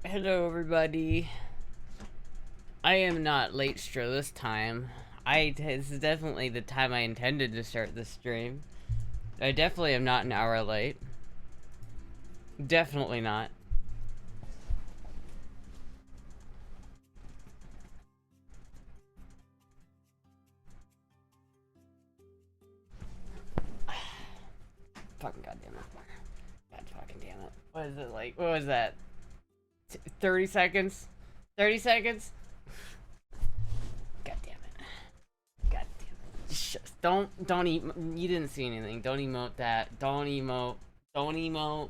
Hello everybody. I am not late this time. This is definitely the time I intended to start this stream. I definitely am not an hour late. Definitely not. Fucking goddamn it. God fucking damn it. What is it like? What was that? 30 seconds? 30 seconds? God damn it. God damn it. Just don't you didn't see anything. Don't emote that. Don't emote. Don't emote.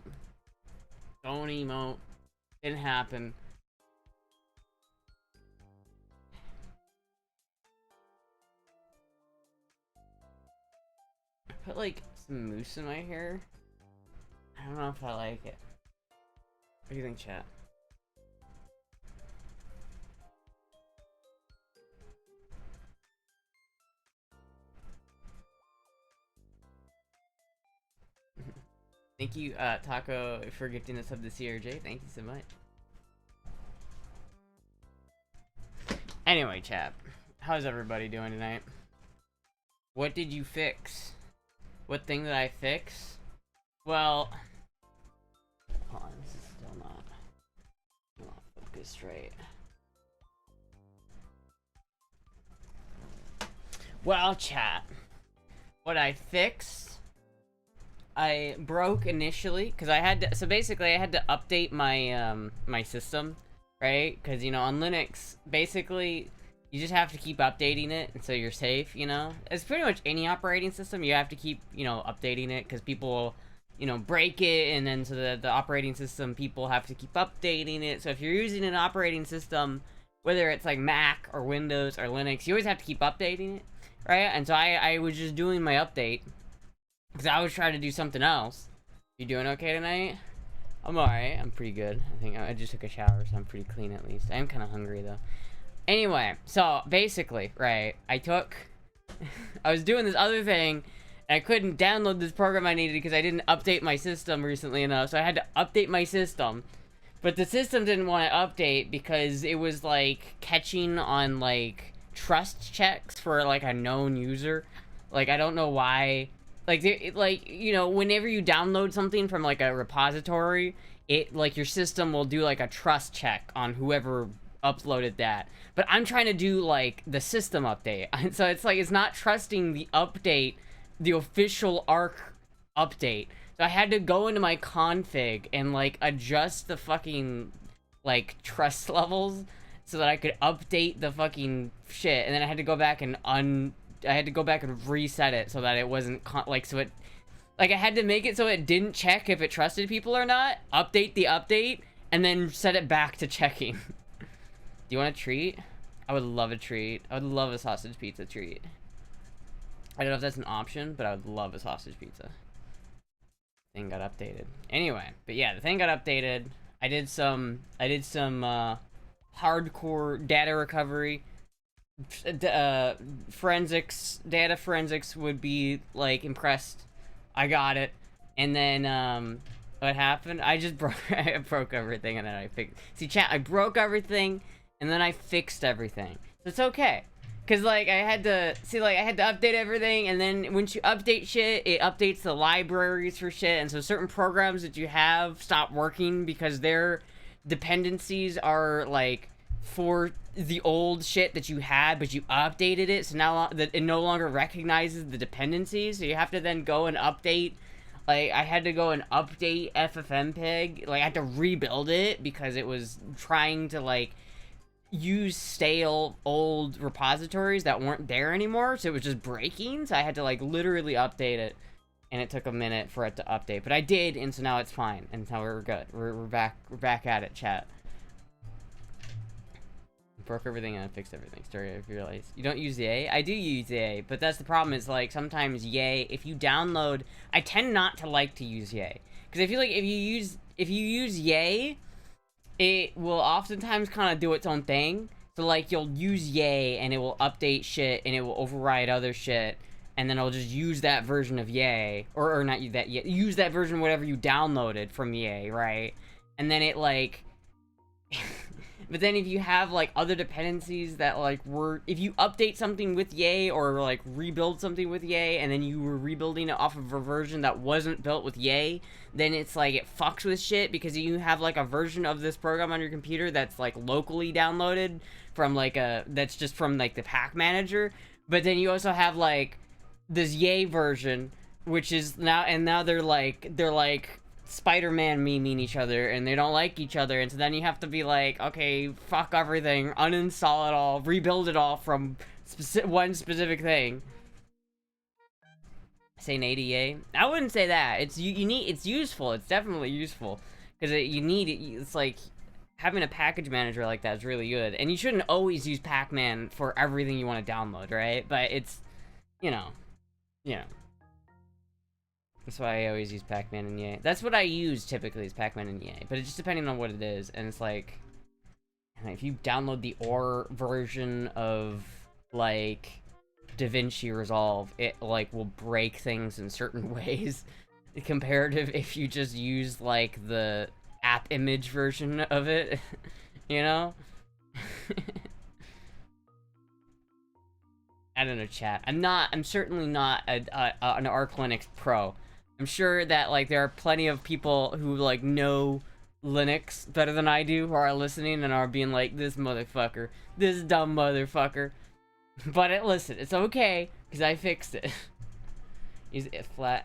Don't emote. Didn't happen. I put like some mousse in my hair. I don't know if I like it. What do you think, chat? Thank you, Taco, for gifting us up the CRJ. Thank you so much. Anyway, chat. How's everybody doing tonight? What did you fix? What thing did I fix? Well... Hold on, this is still not focused right. Well, chat. What I fixed... I broke initially because I had to. So basically, I had to update my my system, right? Because you know, on Linux, basically, you just have to keep updating it, and so you're safe. You know, it's pretty much any operating system. You have to keep updating it because people, break it, and then so the operating system people have to keep updating it. So if you're using an operating system, whether it's like Mac or Windows or Linux, you always have to keep updating it, right? And so I was just doing my update. Because I was trying to do something else. You doing okay tonight? I'm alright. I'm pretty good. I think I just took a shower, so I'm pretty clean at least. I am kind of hungry, though. Anyway, so basically, right, I was doing this other thing, and I couldn't download this program I needed because I didn't update my system recently enough, so I had to update my system. But the system didn't want to update because it was, like, catching on, like, trust checks for, like, a known user. Like, I don't know why... Like, whenever you download something from, like, a repository, like, your system will do, like, a trust check on whoever uploaded that. But I'm trying to do, like, the system update. And so it's, like, it's not trusting the update, the official Arc update. So I had to go into my config and, like, adjust the fucking, like, trust levels so that I could update the fucking shit. And then I had to go back and I had to go back and reset it so that it wasn't I had to make it so it didn't check if it trusted people or not, update the update, and then set it back to checking. Do you want a treat? I would love a treat. I would love a sausage pizza treat. I don't know if that's an option, but I would love a sausage pizza. Thing got updated. Anyway, but yeah, the thing got updated. I did some hardcore data recovery. Data forensics would be like impressed. I got it. And then what happened? I just broke everything, and then I fixed. See, chat, I broke everything and then I fixed everything. So it's okay. Cause like I had to update everything, and then once you update shit, it updates the libraries for shit, and so certain programs that you have stop working because their dependencies are like for the old shit that you had, but you updated it, so now that it no longer recognizes the dependencies, so you have to then go and update. Like, I had to go and update ffmpeg. Like, I had to rebuild it because it was trying to, like, use stale old repositories that weren't there anymore, so it was just breaking, so I had to, like, literally update it, and it took a minute for it to update. But I did, and so now it's fine, and so we're good. We're back at it, chat. Broke everything and fixed everything. Story, I realized. You don't use Yay? I do use Yay, but that's the problem is, like, sometimes Yay, if you download... I tend not to like to use Yay. Because I feel like if you use Yay, it will oftentimes kind of do its own thing. So, like, you'll use Yay, and it will update shit, and it will override other shit, and then it'll just use that version of Yay. Or not use that Yay. Use that version of whatever you downloaded from Yay, right? And then it, like... But then if you have like other dependencies that like if you update something with Yay or like rebuild something with Yay and then you were rebuilding it off of a version that wasn't built with Yay, then it's like it fucks with shit because you have like a version of this program on your computer that's like locally downloaded from like that's just from like the pack manager. But then you also have like this Yay version, which is now they're like Spider-Man memeing each other, and they don't like each other, and so then you have to be like, okay, fuck everything, uninstall it all, rebuild it all from one specific thing. Say nay to Yay? I wouldn't say that. It's it's useful. It's definitely useful because you need it. It's like having a package manager like that is really good, and you shouldn't always use Pac-Man for everything you want to download, right? But it's, you know. That's why I always use Pac-Man and Yay. That's what I use typically is Pac-Man and Yay. But it's just depending on what it is. And it's like, if you download the OR version of, like, DaVinci Resolve, it, like, will break things in certain ways. Comparative if you just use, like, the app image version of it. You know? I don't know, chat. I'm certainly not an Arch Linux pro. I'm sure that, like, there are plenty of people who, like, know Linux better than I do who are listening and are being like, this motherfucker, this dumb motherfucker. But listen, it's okay, because I fixed it. Is it flat,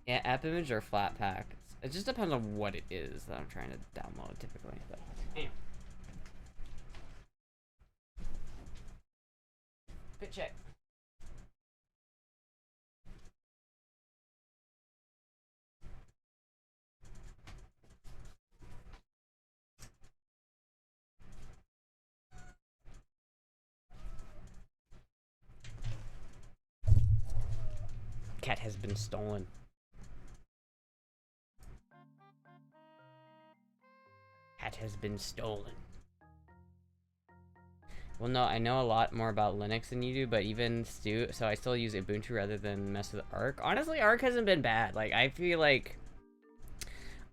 yeah, app image or flat pack? It just depends on what it is that I'm trying to download, typically. But, anyway. Good check. Cat has been stolen. Cat has been stolen. Well, no, I know a lot more about Linux than you do, but even so I still use Ubuntu rather than mess with Arch. Honestly, Arch hasn't been bad. Like, I feel like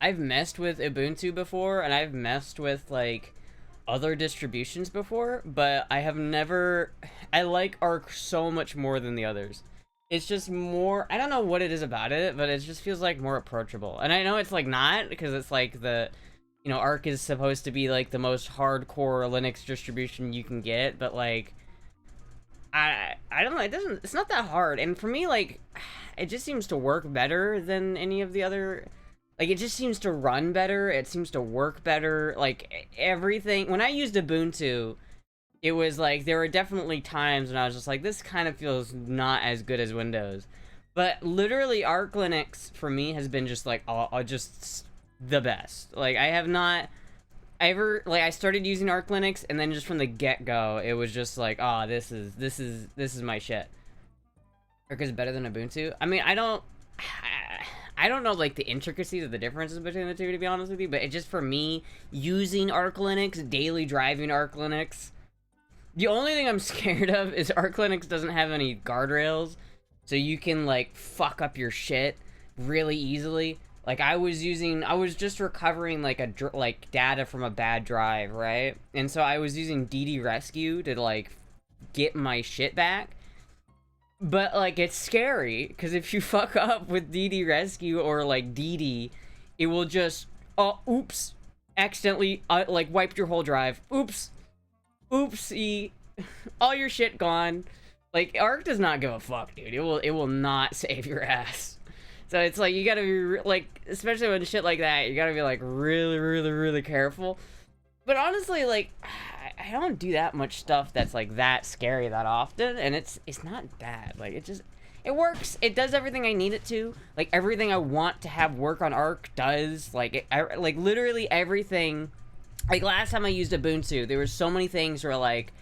I've messed with Ubuntu before, and I've messed with, like, other distributions before, but I have never... I like Arch so much more than the others. It's just more... I don't know what it is about it, but it just feels, like, more approachable. And I know it's, like, not, because it's, like, the... You know, Arch is supposed to be, like, the most hardcore Linux distribution you can get, but, like... I don't know, it's not that hard. And for me, like, it just seems to work better than any of the other... Like, it just seems to run better, it seems to work better, like, everything... When I used Ubuntu... It was like, there were definitely times when I was just like, this kind of feels not as good as Windows. But literally, Arch Linux, for me, has been just like, just the best. Like, I have not ever, like, I started using Arch Linux, and then just from the get-go, it was just like, oh, this is my shit. Arch is better than Ubuntu? I mean, I don't know, like, the intricacies of the differences between the two, to be honest with you, but it just, for me, using Arch Linux, daily driving Arch Linux, the only thing I'm scared of is Arch Linux doesn't have any guardrails, so you can, like, fuck up your shit really easily. Like, I was just recovering, like, data from a bad drive, right? And so I was using DD Rescue to, like, get my shit back. But, like, it's scary, because if you fuck up with DD Rescue or, like, DD, it will just, oops, accidentally, like, wiped your whole drive. Oops. Oopsie, all your shit gone. Like, Arch does not give a fuck, dude. It will not save your ass. So it's like, you gotta be, like, especially when shit like that, you gotta be, like, really, really, really careful. But honestly, like, I don't do that much stuff that's, like, that scary that often, and it's not bad. Like, it works. It does everything I need it to. Like, everything I want to have work on Arch does. Like, like, literally everything. Like, last time I used Ubuntu, there were so many things where, like,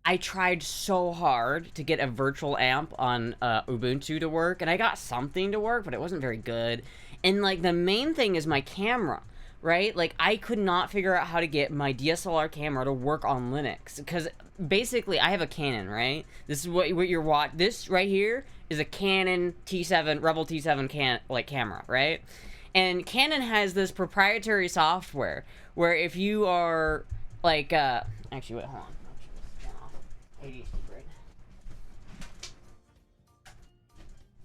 I tried so hard to get a virtual amp on Ubuntu to work, and I got something to work, but it wasn't very good. And, like, the main thing is my camera, right? Like, I could not figure out how to get my DSLR camera to work on Linux, because basically, I have a Canon, right? This is what you're watching. This right here is a Canon T7, Rebel T7 camera, right? And Canon has this proprietary software where if you are Like, actually, wait, hold on. Turn off ADHD brain.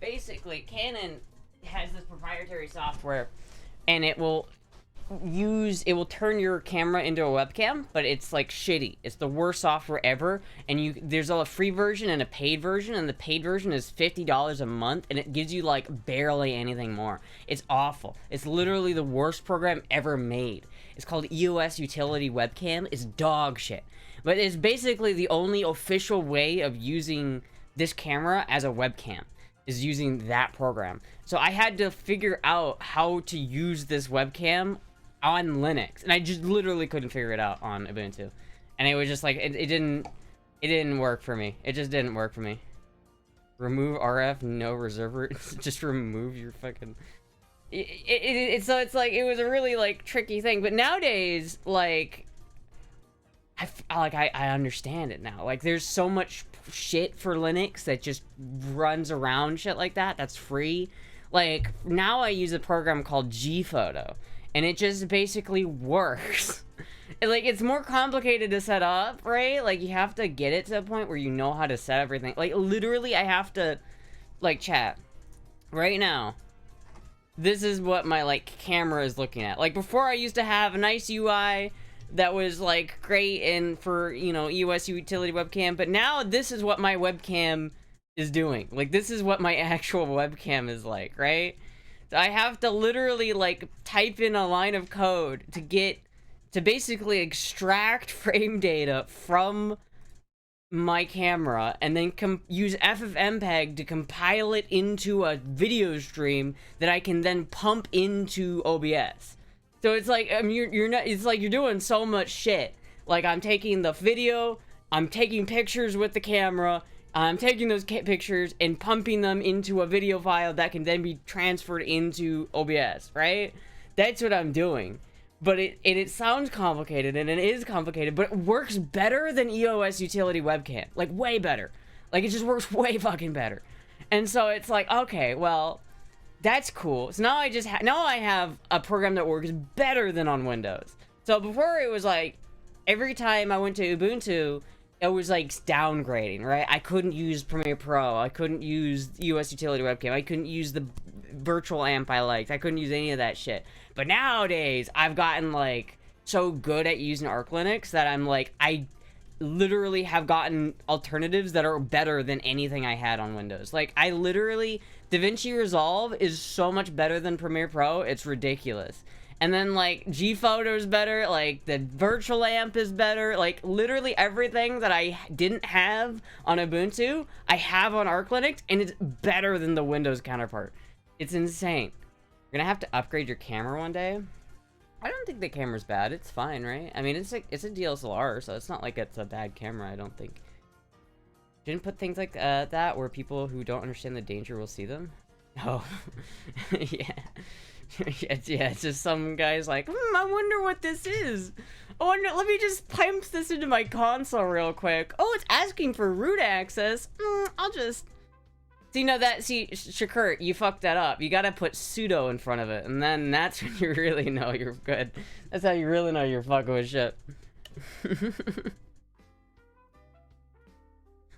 Basically, Canon has this proprietary software, and it will turn your camera into a webcam, but it's like shitty. It's the worst software ever, and there's a free version and a paid version, and the paid version is $50 a month, and it gives you like barely anything more. It's awful. It's literally the worst program ever made. It's called EOS Utility Webcam. It's dog shit, but it's basically the only official way of using this camera as a webcam is using that program. So I had to figure out how to use this webcam on Linux, and I just literally couldn't figure it out on Ubuntu, and it was just like it didn't work for me. It just didn't work for me. Remove RF, no reservoir. Just remove your fucking. So it's like it was a really like tricky thing, but nowadays like I understand it now. Like there's so much shit for Linux that just runs around shit like that. That's free. Like now I use a program called Gphoto, and it just basically works. Like it's more complicated to set up, right? Like you have to get it to a point where you know how to set everything. Like literally I have to, like, chat right now. This is what my like camera is looking at. Like before I used to have a nice UI that was like great and for, you know, EOS utility webcam, but now this is what my webcam is doing. Like this is what my actual webcam is like, right? So I have to literally like type in a line of code to basically extract frame data from my camera and then use FFmpeg to compile it into a video stream that I can then pump into OBS. So it's like you're not. It's like you're doing so much shit. Like I'm taking the video, I'm taking pictures with the camera, I'm taking those pictures and pumping them into a video file that can then be transferred into OBS. Right? That's what I'm doing. But it sounds complicated, and it is complicated, but it works better than EOS utility webcam. Like, way better. Like, it just works way fucking better. And so it's like, okay, well, that's cool. So now I have a program that works better than on Windows. So before it was like, every time I went to Ubuntu, it was like downgrading, right? I couldn't use Premiere Pro. I couldn't use EOS utility webcam. I couldn't use the virtual amp I liked. I couldn't use any of that shit. But nowadays, I've gotten like so good at using Arch Linux that I'm like, I literally have gotten alternatives that are better than anything I had on Windows. Like I literally, DaVinci Resolve is so much better than Premiere Pro. It's ridiculous. And then like Gphoto is better, like the virtual amp is better, like literally everything that I didn't have on Ubuntu, I have on Arch Linux, and it's better than the Windows counterpart. It's insane. You're gonna have to upgrade your camera one day. I don't think the camera's bad. It's fine, right? I mean, it's a DSLR, so it's not like it's a bad camera, I don't think. Didn't put things like that where people who don't understand the danger will see them? Oh. Yeah. Yeah, it's just some guy's like, I wonder what this is. Let me just pump this into my console real quick. Oh, it's asking for root access. I'll just... See, no, Shakur, you fucked that up. You gotta put sudo in front of it, and then that's when you really know you're good. That's how you really know you're fucking with shit.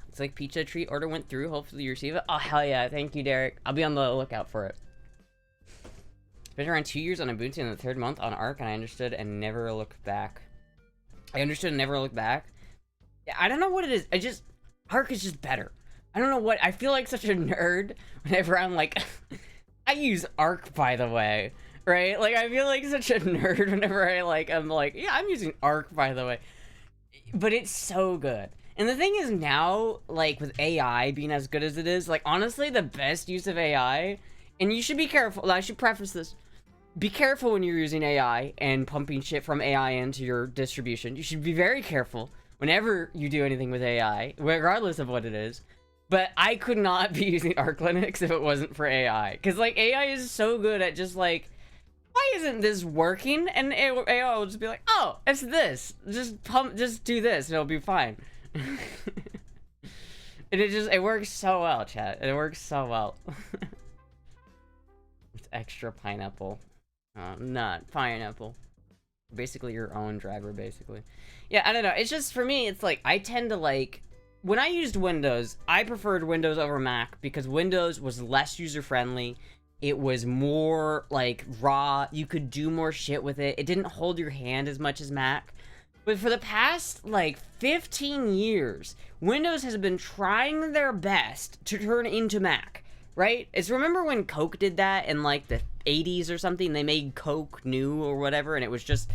It's like pizza treat order went through. Hopefully you receive it. Oh, hell yeah. Thank you, Derek. I'll be on the lookout for it. Spent around 2 years on Ubuntu in the 3rd month on Arc, and I understood and never looked back. I understood and never looked back. Yeah, I don't know what it is. Arc is just better. I don't know what, I feel like such a nerd whenever I'm like, I use Arc, by the way, right? Like, I feel like such a nerd whenever I'm like, yeah, I'm using Arc, by the way. But it's so good. And the thing is now, like, with AI being as good as it is, like, honestly, the best use of AI, and you should be careful, I should preface this, be careful when you're using AI and pumping shit from AI into your distribution. You should be very careful whenever you do anything with AI, regardless of what it is. But I could not be using Arch Linux if it wasn't for AI. Because, like, AI is so good at just, like, why isn't this working? And AI will just be like, oh, it's this. Just do this and it'll be fine. And it works so well, chat. It works so well. It's extra pineapple. Not pineapple. Basically your own driver, basically. Yeah, I don't know. It's just, for me, it's like, I tend to like... When I used Windows, I preferred Windows over Mac because Windows was less user-friendly. It was more, like, raw. You could do more shit with it. It didn't hold your hand as much as Mac. But for the past, like, 15 years, Windows has been trying their best to turn into Mac, right? Remember when Coke did that in, like, the 80s or something? They made Coke new or whatever, and it was just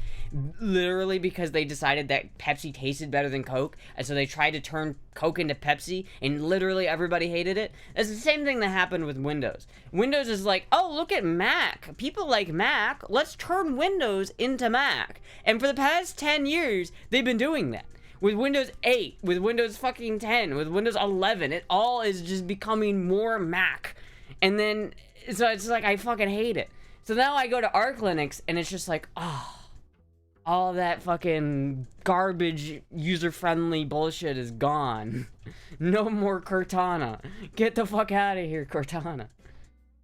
literally because they decided that Pepsi tasted better than Coke, and so they tried to turn Coke into Pepsi, and literally everybody hated it. It's the same thing that happened with Windows. Windows is like, oh, look at Mac. People like Mac. Let's turn Windows into Mac. And for the past 10 years, they've been doing that. With Windows 8, with Windows fucking 10, with Windows 11, it all is just becoming more Mac. And then, so it's like, I fucking hate it. So now I go to Arch Linux, and it's just like, oh, all that fucking garbage, user-friendly bullshit is gone. No more Cortana. Get the fuck out of here, Cortana.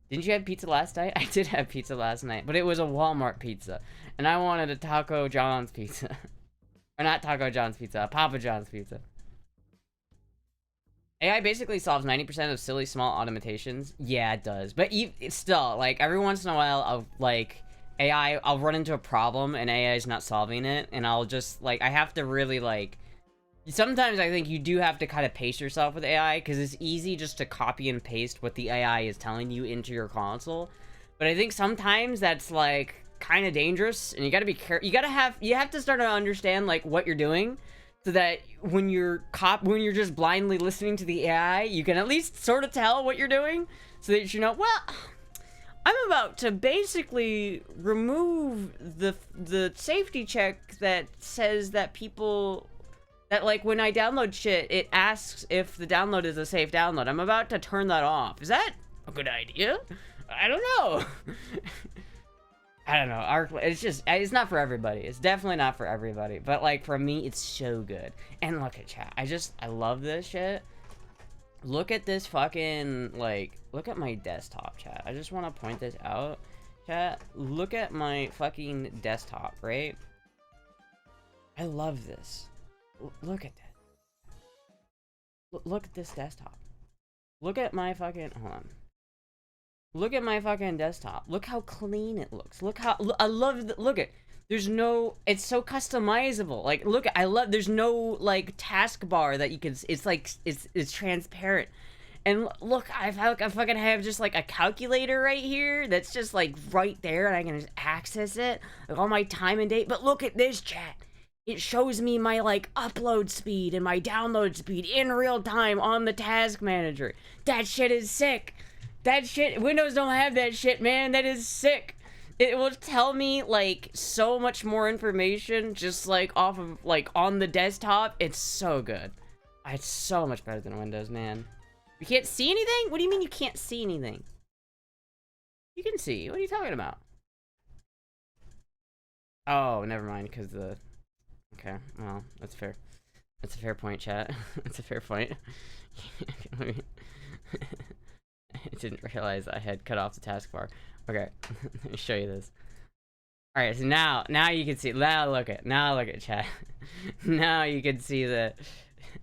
Didn't you have pizza last night? I did have pizza last night, but it was a Walmart pizza. And I wanted a Taco John's pizza. Or not Taco John's pizza, Papa John's pizza. AI basically solves 90% of silly small automatations. Yeah, it does. But it's still, like, every once in a while, I'll run into a problem and AI is not solving it. And I'll just, like, I have to really, like... Sometimes I think you do have to kind of pace yourself with AI, because it's easy just to copy and paste what the AI is telling you into your console. But I think sometimes that's, like, kind of dangerous, and you gotta be careful. You have to start to understand, like, what you're doing, so that when you're just blindly listening to the AI, you can at least sort of tell what you're doing, so that you know, well, I'm about to basically remove the safety check that says that people... That, like, when I download shit, it asks if the download is a safe download. I'm about to turn that off. Is that a good idea? I don't know. I don't know. It's not for everybody. It's definitely not for everybody. But, like, for me, it's so good. And look at chat. I love this shit. Look at this fucking, like, look at my desktop, chat. I just want to point this out, chat. Look at my fucking desktop, right? I love this. Look at that. Look at this desktop. Look at my fucking... Hold on. Look at my fucking desktop. Look how clean it looks. Look how... I love... Look at... There's no... It's so customizable. Like, look, there's no, like, taskbar that you can... It's, like... It's transparent. And look, I fucking have just, like, a calculator right here that's just, like, right there, and I can just access it. Like, all my time and date. But look at this, chat. It shows me my, like, upload speed and my download speed in real time on the task manager. That shit is sick. That shit, Windows don't have that shit, man. That is sick. It will tell me, like, so much more information just, like, off of, like, on the desktop. It's so good. It's so much better than Windows, man. You can't see anything? What do you mean you can't see anything? You can see. What are you talking about? Oh, never mind, because the... Okay, well, that's fair. That's a fair point, chat. That's a fair point. I didn't realize I had cut off the taskbar. Okay, let me show you this. Alright, so now you can see. Now look at chat. Now you can see the...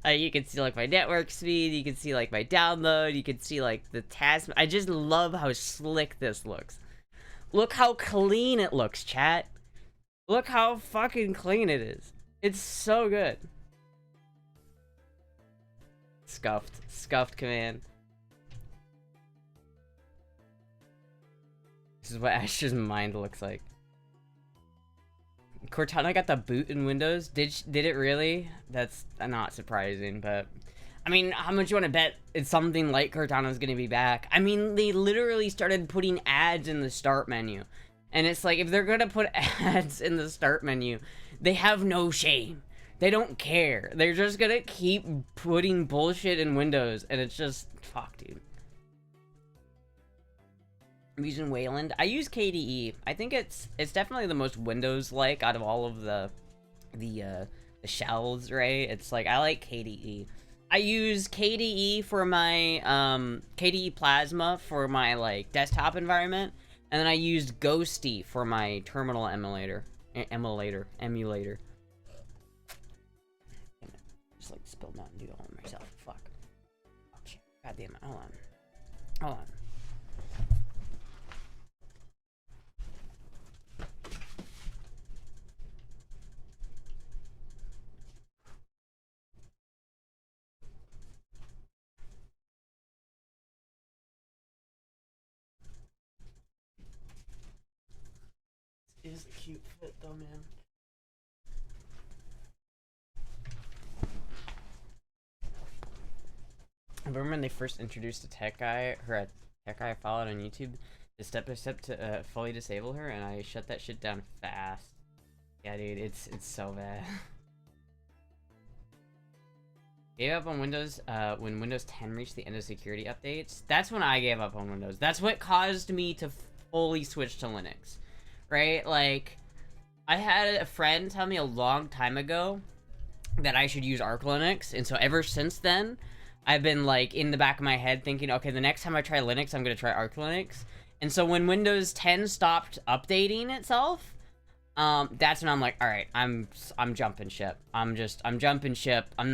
you can see, like, my network speed. You can see, like, my download. You can see, like, the task... I just love how slick this looks. Look how clean it looks, chat. Look how fucking clean it is. It's so good. Scuffed command. This is what Astra's mind looks like. Cortana got the boot in Windows. Did it really? That's not surprising, but I mean, how much you want to bet it's something like Cortana's gonna be back? I mean, they literally started putting ads in the start menu. And it's like, if they're gonna put ads in the start menu, they have no shame. They don't care. They're just gonna keep putting bullshit in Windows, and it's just, fuck, dude. I'm using Wayland. I use KDE. I think it's definitely the most Windows-like out of all of the shells, right? It's like, I like KDE. I use KDE for my, KDE Plasma for my, like, desktop environment. And then I used Ghosty for my terminal emulator. Emulator. Just like spilled Mountain Dew all on myself. Fuck. Oh, shit. God damn it. Hold on. It is a cute fit though, man. I remember when they first introduced a tech guy I followed on YouTube, the step-by-step to fully disable her, and I shut that shit down fast. Yeah, dude, it's so bad. Gave up on Windows when Windows 10 reached the end of security updates. That's when I gave up on Windows. That's what caused me to fully switch to Linux. Right? Like, I had a friend tell me a long time ago that I should use Arch Linux, and so ever since then, I've been, like, in the back of my head thinking, okay, the next time I try Linux, I'm gonna try Arch Linux. And so when Windows 10 stopped updating itself, that's when I'm like, alright, I'm jumping ship. I'm jumping ship. I'm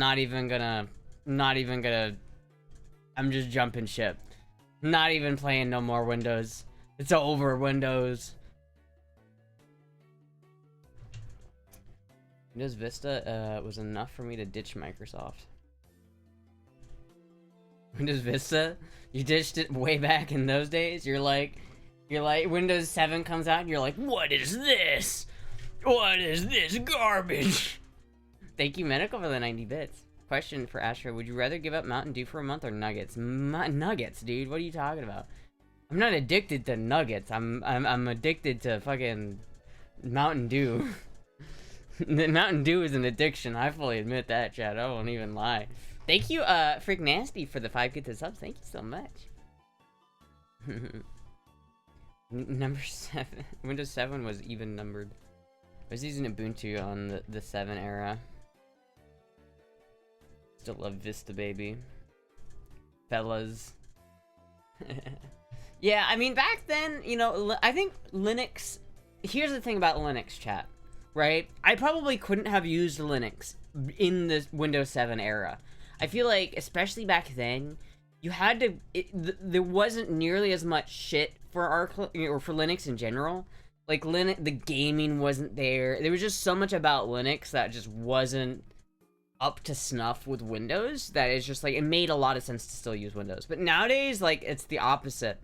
just jumping ship. Not even playing no more Windows. It's over, Windows. Windows Vista was enough for me to ditch Microsoft. Windows Vista? You ditched it way back in those days? You're like, Windows 7 comes out and you're like, what is this? What is this garbage? Thank you, Medical, for the 90 bits. Question for Astra, would you rather give up Mountain Dew for a month or Nuggets? Nuggets, dude, what are you talking about? I'm not addicted to Nuggets. I'm addicted to fucking Mountain Dew. Mountain Dew is an addiction. I fully admit that, chat. I won't even lie. Thank you, Freak Nasty, for the 5 gifted subs. Thank you so much. Number 7. Windows 7 was even numbered. I was using Ubuntu on the 7 era. Still love Vista, baby. Fellas. Yeah, I mean, back then, you know, I think Linux... Here's the thing about Linux, chat. Right? I probably couldn't have used Linux in the Windows 7 era. I feel like, especially back then, you had to... there wasn't nearly as much shit for or for Linux in general. Like, Linux, the gaming wasn't there. There was just so much about Linux that just wasn't up to snuff with Windows that it's just, like, it made a lot of sense to still use Windows. But nowadays, like, it's the opposite.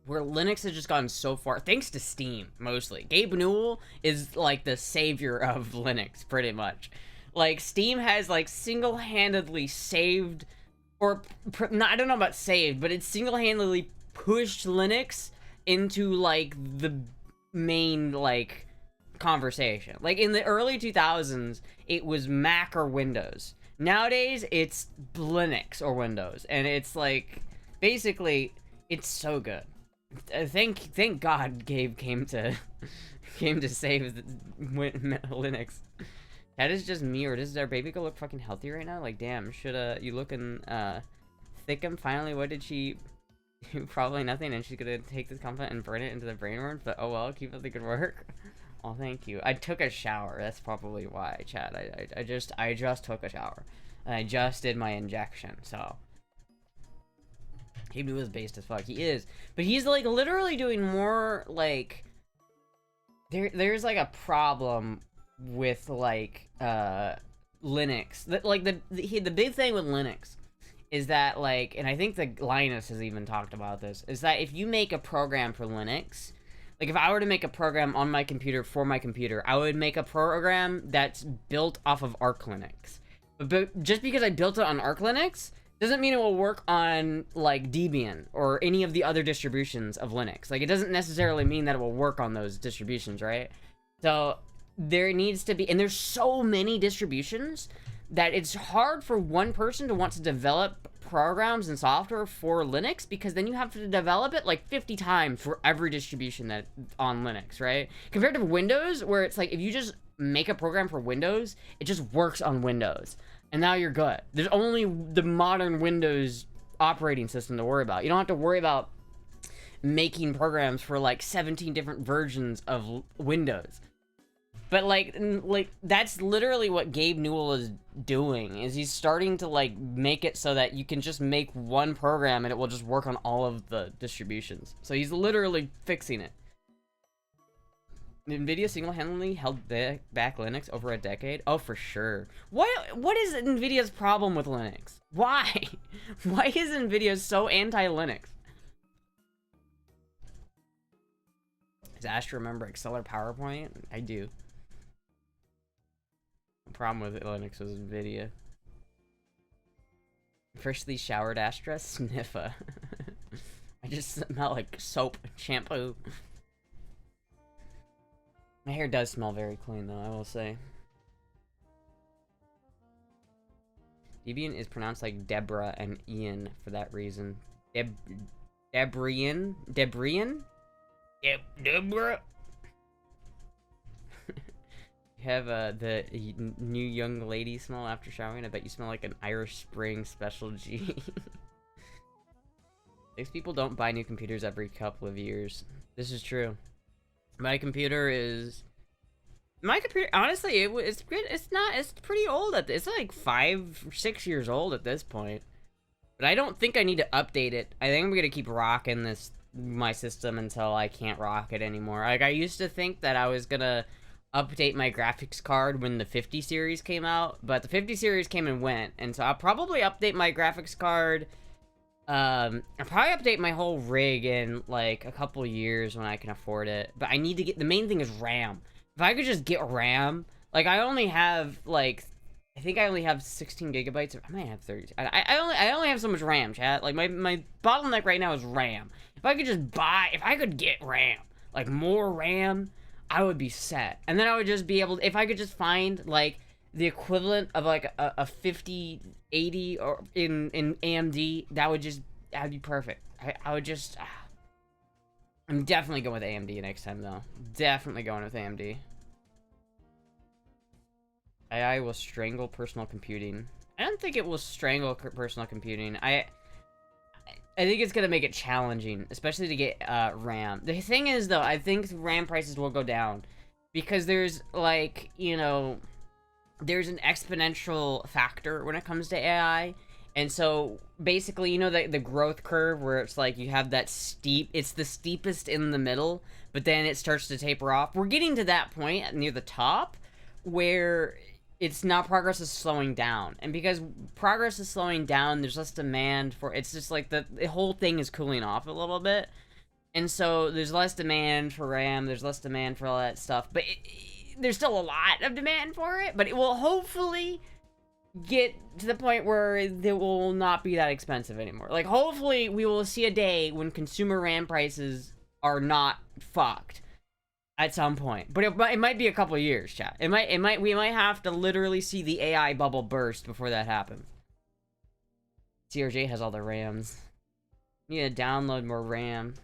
Where Linux has just gone so far, thanks to Steam, mostly. Gabe Newell is, like, the savior of Linux, pretty much. Like, Steam has, like, single-handedly saved, or, I don't know about saved, but it's single-handedly pushed Linux into, like, the main, like, conversation. Like, in the early 2000s, it was Mac or Windows. Nowadays, it's Linux or Windows, and it's, like, basically, it's so good. Thank God Gabe came to save Linux. That is just me, or does our baby girl look fucking healthy right now? Like, damn, should you looking thickum? Finally, what did she? Probably nothing, and she's gonna take this compliment and burn it into the brainworms. But oh well, keep up the good work. Oh, thank you. I took a shower. That's probably why, Chad. I just took a shower, and I just did my injection. So. Gabe Newell is based as fuck. He is. But he's, like, literally doing more, like... There's, like, a problem with, like, Linux. Like, the big thing with Linux is that, like... And I think Linus has even talked about this. Is that if you make a program for Linux... Like, if I were to make a program on my computer for my computer, I would make a program that's built off of Arch Linux. But just because I built it on Arch Linux... doesn't mean it will work on, like, Debian or any of the other distributions of Linux. Like, it doesn't necessarily mean that it will work on those distributions, right? So, there needs to be... And there's so many distributions that it's hard for one person to want to develop programs and software for Linux, because then you have to develop it, like, 50 times for every distribution that on Linux, right? Compared to Windows, where it's like, if you just make a program for Windows, it just works on Windows. And now you're good. There's only the modern Windows operating system to worry about. You don't have to worry about making programs for, like, 17 different versions of Windows. But like that's literally what Gabe Newell is doing. Is he's starting to like make it so that you can just make one program and it will just work on all of the distributions. So he's literally fixing it. NVIDIA single-handedly held back Linux over a decade? Oh, for sure. What is NVIDIA's problem with Linux? Why? Why is NVIDIA so anti-Linux? Does Astra remember Excel or PowerPoint? I do. The problem with Linux was NVIDIA. Freshly showered Astra? Sniffa. I just smell like soap and shampoo. My hair does smell very clean, though, I will say. Debian is pronounced like Deborah and Ian for that reason. Debrian? Debrian? Deborah? You have the new young lady smell after showering. I bet you smell like an Irish Spring Special G. 6 people don't buy new computers every couple of years. This is true. My computer, honestly, it's good. It's pretty old it's like 5 or 6 years old at this point. But I don't think I need to update it. I think I'm gonna keep rocking my system until I can't rock it anymore. Like, I used to think that I was gonna update my graphics card when the 50 series came out, but the 50 series came and went, and so I'll probably update my graphics card. I'll probably update my whole rig in like a couple years when I can afford it. But I need to get, the main thing is RAM. If I could just get RAM, like I only have like, I think I only have 16 gigabytes. I might have 30. I only have so much RAM, chat. Like my bottleneck right now is RAM. If I could get RAM, like more RAM, I would be set. And then I would just be able, if I could just find like the equivalent of like a 5080 or in AMD, that'd be perfect. I would just, I'm definitely going with AMD next time though. Definitely going with AMD. AI will strangle personal computing. I don't think it will strangle personal computing. I think it's gonna make it challenging, especially to get RAM. The thing is though, I think RAM prices will go down because there's like, you know, there's an exponential factor when it comes to AI. And so basically, you know, the growth curve where it's like you have that steep, it's the steepest in the middle, but then it starts to taper off. We're getting to that point near the top where it's not, progress is slowing down. And because progress is slowing down, there's less demand for, it's just like the whole thing is cooling off a little bit. And so there's less demand for RAM, there's less demand for all that stuff, but there's still a lot of demand for it, but it will hopefully get to the point where it will not be that expensive anymore. Like, hopefully we will see a day when consumer RAM prices are not fucked at some point. But it might be a couple of years, chat. We might have to literally see the AI bubble burst before that happens. CRJ has all the RAMs. Need to download more RAM.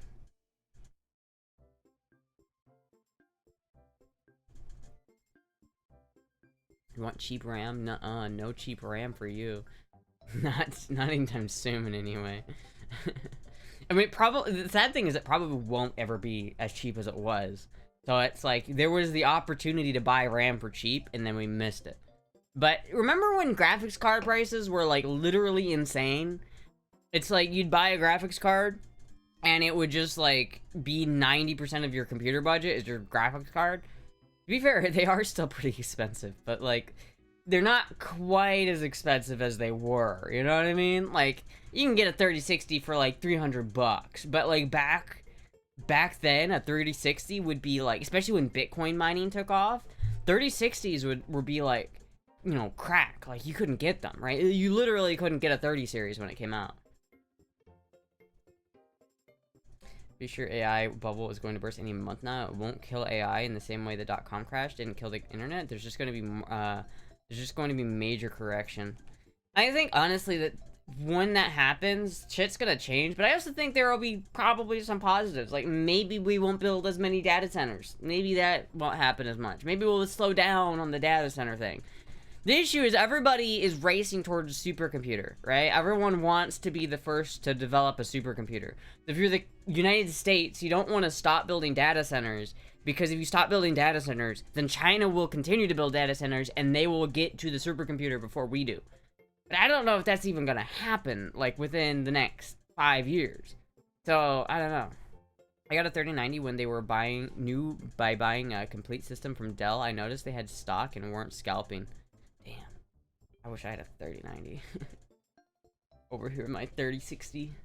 You want cheap RAM? Nuh-uh, no cheap RAM for you. Not anytime soon, anyway. I mean, probably, the sad thing is it probably won't ever be as cheap as it was. So it's like, there was the opportunity to buy RAM for cheap, and then we missed it. But remember when graphics card prices were, like, literally insane? It's like, you'd buy a graphics card, and it would just, like, be 90% of your computer budget is your graphics card. To be fair, they are still pretty expensive, but, like, they're not quite as expensive as they were, you know what I mean? Like, you can get a 3060 for, like, 300 bucks, but, like, back then, a 3060 would be, like, especially when Bitcoin mining took off, 3060s would be, like, you know, crack. Like, you couldn't get them, right? You literally couldn't get a 30 series when it came out. Be sure AI bubble is going to burst any month now. It won't kill AI in the same way the .com crash didn't kill the internet. There's just going to be major correction. I think honestly that when that happens, shit's gonna change. But I also think there will be probably some positives. Like maybe we won't build as many data centers. Maybe that won't happen as much. Maybe we'll slow down on the data center thing. The issue is everybody is racing towards a supercomputer, right? Everyone wants to be the first to develop a supercomputer. If you're the United States, you don't want to stop building data centers Because if you stop building data centers, then China will continue to build data centers and they will get to the supercomputer before we do. But I don't know if that's even gonna happen, like, within the next 5 years. So, I don't know. I got a 3090 when they were buying a complete system from Dell. I noticed they had stock and weren't scalping. Damn. I wish I had a 3090. Over here, my 3060.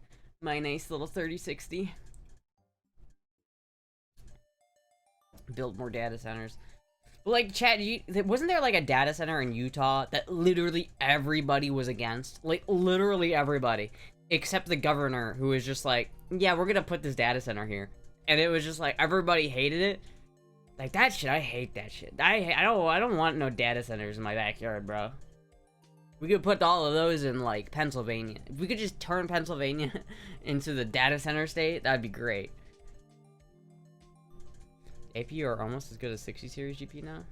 My nice little 3060. Build more data centers. Like, chat, wasn't there like a data center in Utah that literally everybody was against? Like, literally everybody. Except the governor, who was just like, yeah, we're gonna put this data center here. And it was just like, everybody hated it. Like, that shit, I hate that shit. I don't want no data centers in my backyard, bro. We could put all of those in, like, Pennsylvania. If we could just turn Pennsylvania into the data center state, that'd be great. APU are almost as good as 60 series GPU now.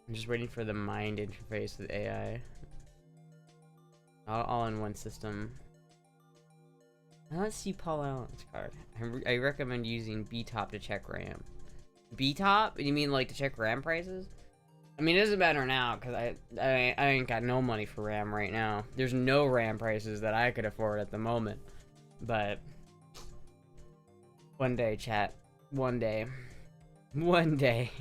I'm just waiting for the mind interface with AI. All in one system. Let's see Paul Allen's card. I recommend using BTOP to check RAM. BTOP? You mean like to check RAM prices? I mean, it doesn't matter now because I ain't got no money for RAM right now. There's no RAM prices that I could afford at the moment. But one day, chat. One day. One day.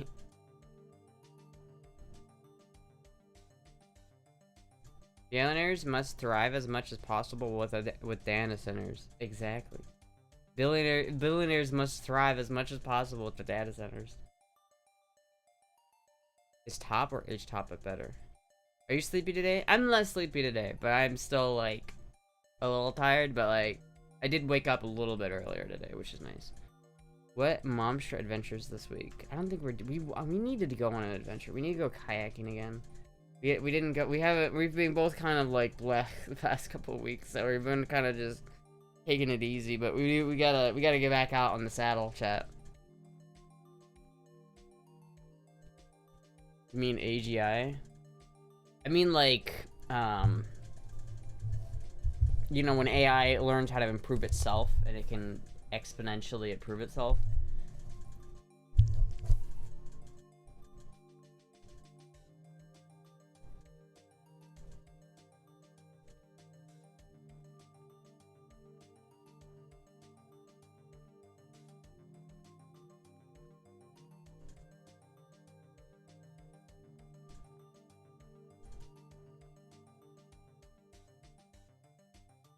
Billionaires must thrive as much as possible with data centers. Exactly. Billionaires must thrive as much as possible with the data centers. Is top or is top it better? Are you sleepy today? I'm less sleepy today, but I'm still like a little tired. But like, I did wake up a little bit earlier today, which is nice. What monster adventures this week? I don't think we needed to go on an adventure. We need to go kayaking again. We didn't go. We've been both kind of like bleh the past couple of weeks, so we've been kind of just taking it easy. But we gotta get back out on the saddle, chat. You mean AGI? I mean like you know, when AI learns how to improve itself and it can exponentially improve itself.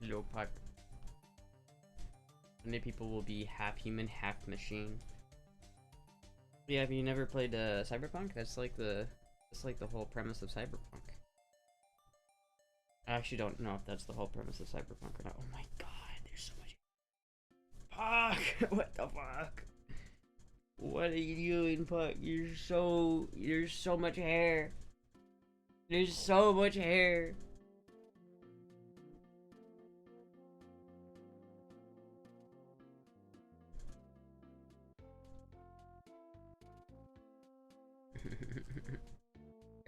Lopak. Many people will be half human, half machine. Yeah, have you never played Cyberpunk? That's like the whole premise of Cyberpunk. I actually don't know if that's the whole premise of Cyberpunk or not. Oh my god, there's so much. Fuck! What the fuck? What are you doing, Puck? There's so much hair. There's so much hair.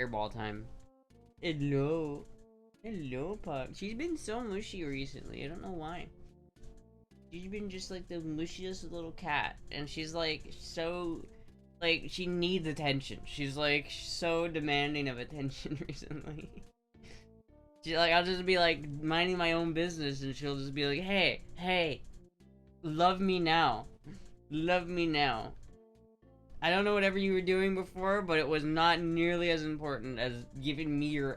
Airball time. Hello. Hello, Puck. She's been so mushy recently. I don't know why. She's been just like the mushiest little cat. And she's like so... Like, she needs attention. She's like so demanding of attention recently. She, like, I'll just be like minding my own business and she'll just be like, hey, love me now. Love me now. I don't know whatever you were doing before, but it was not nearly as important as giving me your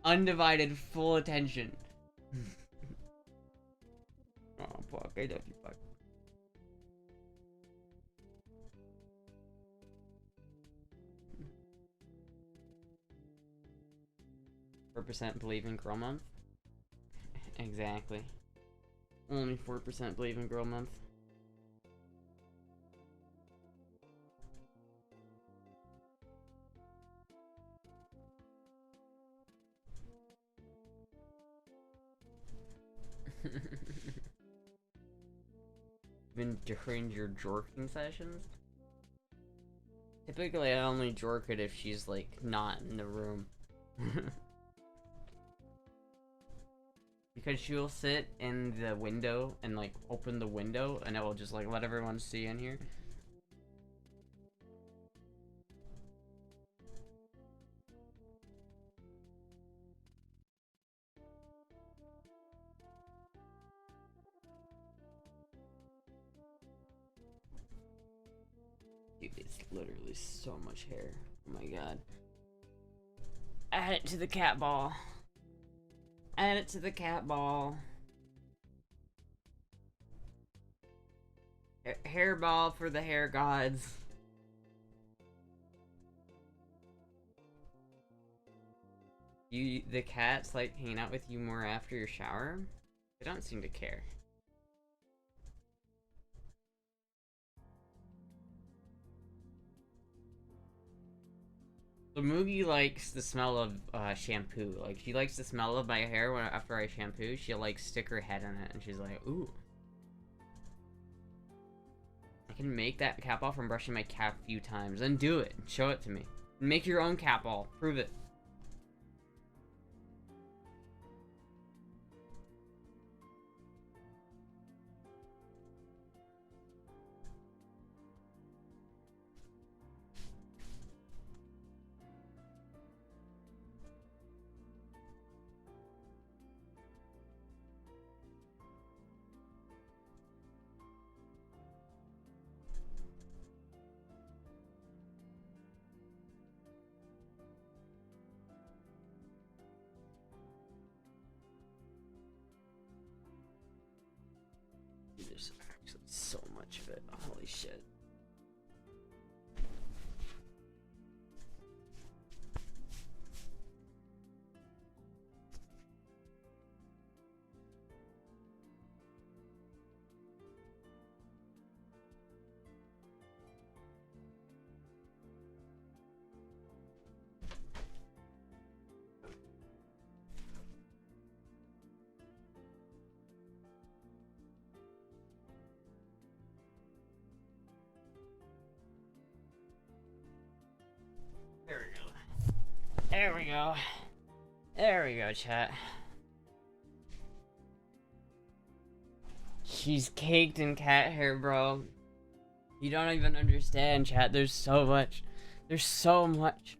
undivided full attention. Oh, fuck, I love you, fuck. % believe in Girl Month? Exactly. Only 4% believe in Girl Month. Even during your jorking sessions? Typically, I only jork it if she's, like, not in the room. Because she'll sit in the window and like open the window and it will just like let everyone see in here. Dude, it's literally so much hair. Oh my god. Add it to the cat ball. Add it to the cat ball. Hair ball for the hair gods. The cats like hanging out with you more after your shower? They don't seem to care. So Moogie likes the smell of shampoo. Like, she likes the smell of my hair after I shampoo. She'll like stick her head in it and she's like, ooh. I can make that cat ball from brushing my cat a few times. Then do it. Show it to me. Make your own cat ball. Prove it. There's actually so much of it. Holy shit. There we go. There we go. There we go, chat. She's caked in cat hair, bro. You don't even understand, chat. There's so much. There's so much.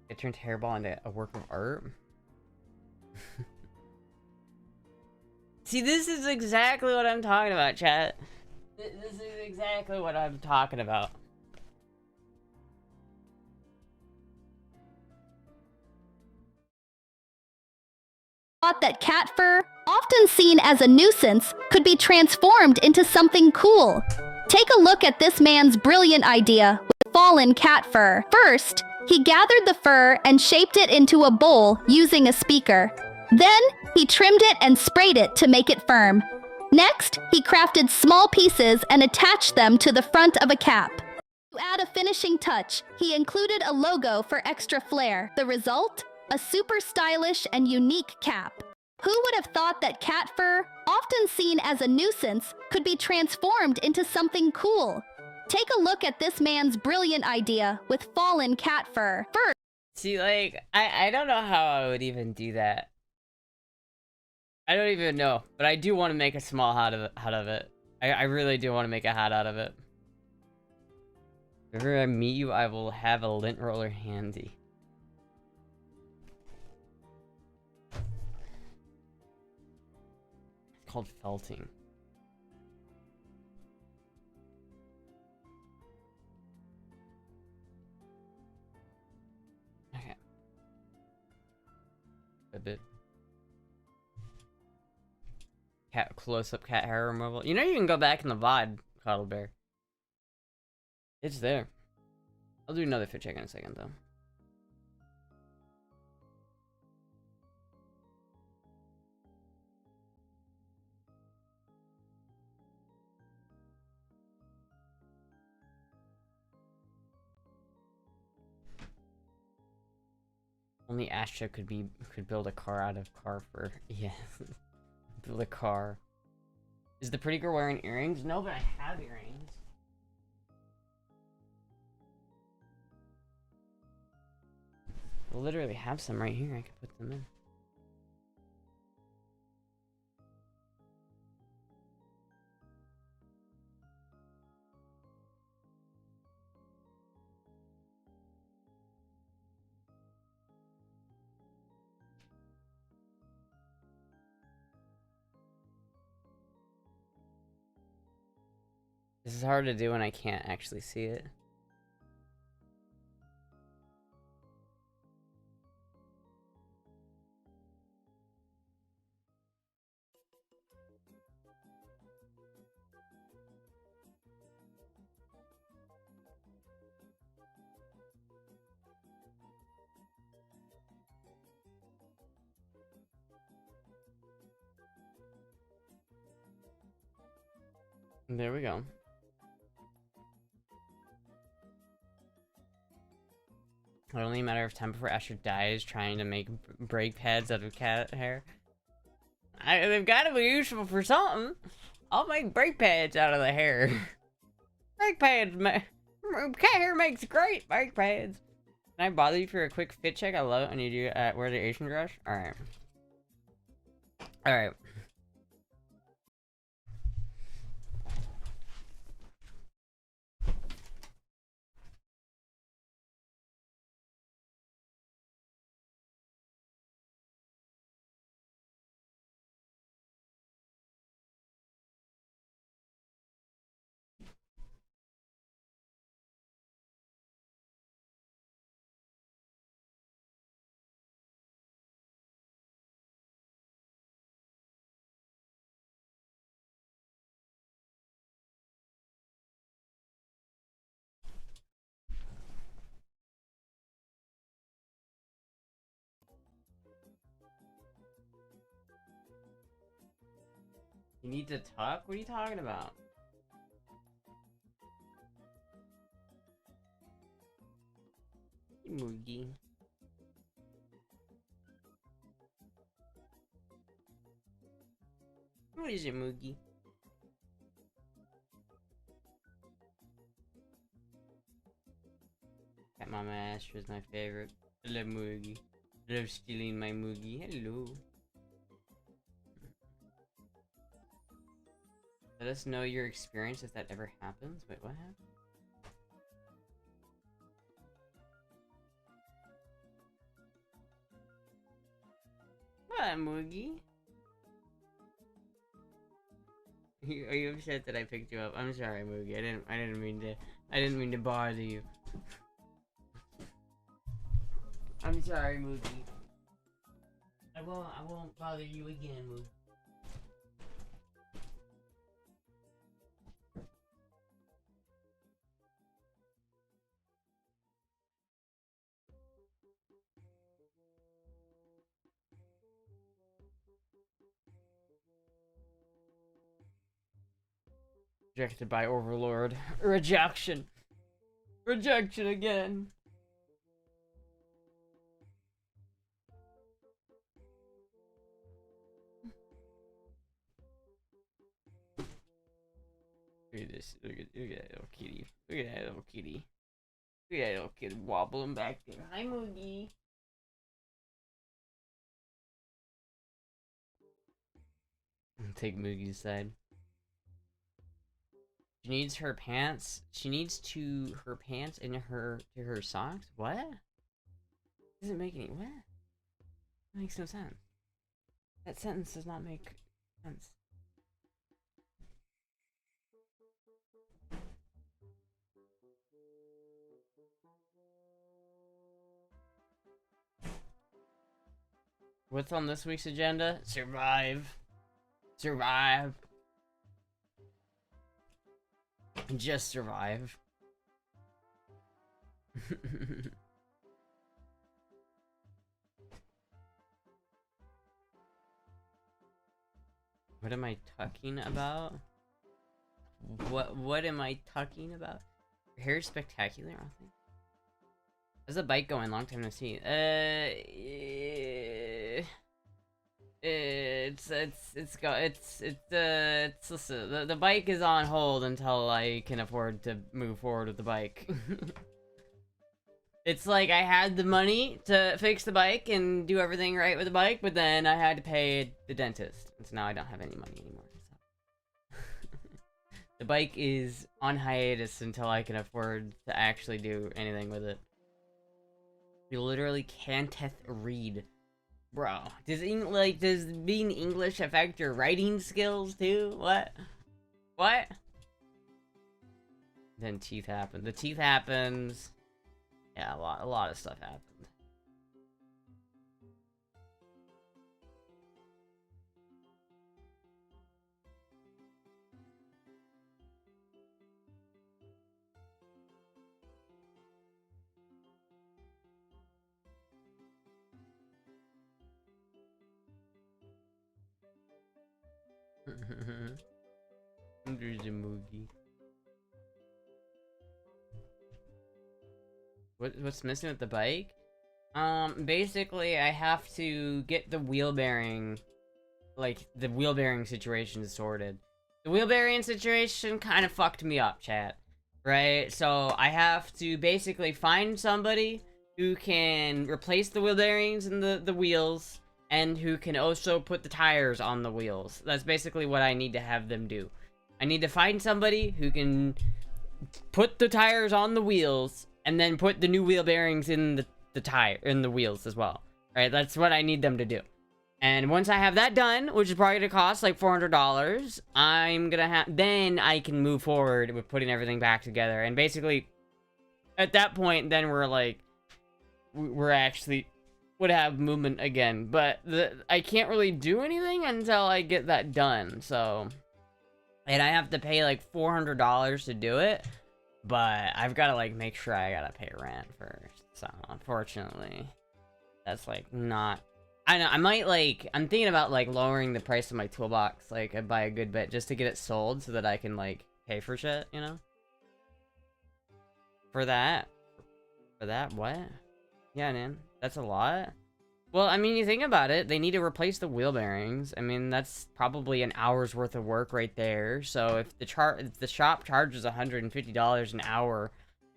It turned hairball into a work of art. See, this is exactly what I'm talking about, chat. This is exactly what I'm talking about. Thought that cat fur, often seen as a nuisance, could be transformed into something cool. Take a look at this man's brilliant idea with fallen cat fur. First, he gathered the fur and shaped it into a bowl using a speaker. Then, he trimmed it and sprayed it to make it firm. Next, he crafted small pieces and attached them to the front of a cap. To add a finishing touch, he included a logo for extra flair. The result? A super stylish and unique cap. Who would have thought that cat fur, often seen as a nuisance, could be transformed into something cool? Take a look at this man's brilliant idea with fallen cat fur. First, see, like, I don't know how I would even do that. I don't even know, but I do want to make a small hat of it. I really do want to make a hat out of it. If ever I meet you, I will have a lint roller handy. It's called felting. Okay. A bit. Cat close-up cat hair removal. You know you can go back in the VOD, Cuddle Bear. It's there. I'll do another fit check in a second, though. Only Astra could build a car out of car fur. Yeah. Build a car. Is the pretty girl wearing earrings? No, but I have earrings. I literally have some right here. I could put them in. This is hard to do when I can't actually see it. There we go. Only a matter of time before Astra dies trying to make brake pads out of cat hair. They've got to be useful for something. I'll make brake pads out of the hair. Brake pads, cat hair makes great brake pads. Can I bother you for a quick fit check? I love it when you do wear the Asian brush. Alright. Alright. You need to talk? What are you talking about? Moogie. What is it, Moogie? Cat Mama Astra is my favorite. I love Moogie. I love stealing my Moogie. Hello. Let us know your experience if that ever happens. Wait, what happened? What, Moogie? Are you upset that I picked you up? I'm sorry, Moogie. I didn't mean to bother you. I'm sorry, Moogie. I won't bother you again, Moogie. Rejected by Overlord. Rejection. Rejection again. Look at this. Look at that little kitty. Look at that little kitty. Look at that little kitty wobbling back there. Hi, Moogie. Take Moogie's side. She needs her pants. She needs her pants into her socks. What? Doesn't make any. What? That makes no sense. That sentence does not make sense. What's on this week's agenda? Survive. Survive. Just survive. What am I talking about? What am I talking about? Your hair is spectacular, I think. How's the bike going? Long time no see. Listen, the bike is on hold until I can afford to move forward with the bike. It's like I had the money to fix the bike and do everything right with the bike, but then I had to pay the dentist. And so now I don't have any money anymore. So. The bike is on hiatus until I can afford to actually do anything with it. You literally can't read. Bro, does being English affect your writing skills too? What? What? Then teeth happen. The teeth happens. Yeah, a lot of stuff happened. There's a movie. What's missing with the bike? Basically, I have to get the wheel bearing, like, the wheel bearing situation sorted. The wheel bearing situation kind of fucked me up, chat. Right? So, I have to basically find somebody who can replace the wheel bearings and the wheels, and who can also put the tires on the wheels. That's basically what I need to have them do. I need to find somebody who can put the tires on the wheels, and then put the new wheel bearings in the wheels as well. Right? That's what I need them to do. And once I have that done, which is probably gonna cost like $400, then I can move forward with putting everything back together. And basically, at that point, then we're actually would have movement again. But I can't really do anything until I get that done. So, and I have to pay like $400 to do it. But I've got to, like, make sure I gotta pay rent first. So, unfortunately, that's, like, not... I know, I might, like... I'm thinking about, like, lowering the price of my toolbox, like, by a good bit, just to get it sold so that I can, like, pay for shit, you know? For that? What? Yeah, man. That's a lot. Well, I mean, you think about it, they need to replace the wheel bearings. I mean, that's probably an hour's worth of work right there. So if the shop charges $150 an hour,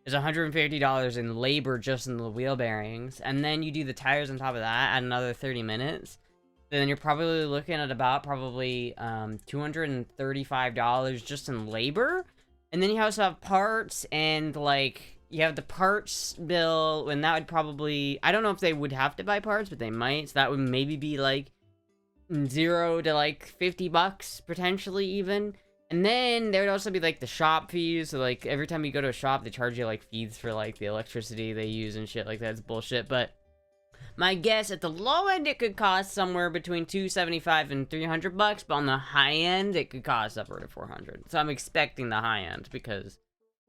there's $150 in labor just in the wheel bearings, and then you do the tires on top of that at another 30 minutes, then you're probably looking at about $235 just in labor. And then you also have parts and, like... You have the parts bill, and that would probably... I don't know if they would have to buy parts, but they might. So that would maybe be, like, $0 to, like, $50, potentially, even. And then there would also be, like, the shop fees. So, like, every time you go to a shop, they charge you, like, fees for, like, the electricity they use and shit like that. It's bullshit. But my guess, at the low end, it could cost somewhere between $275 and $300. But on the high end, it could cost upward of $400. So I'm expecting the high end because,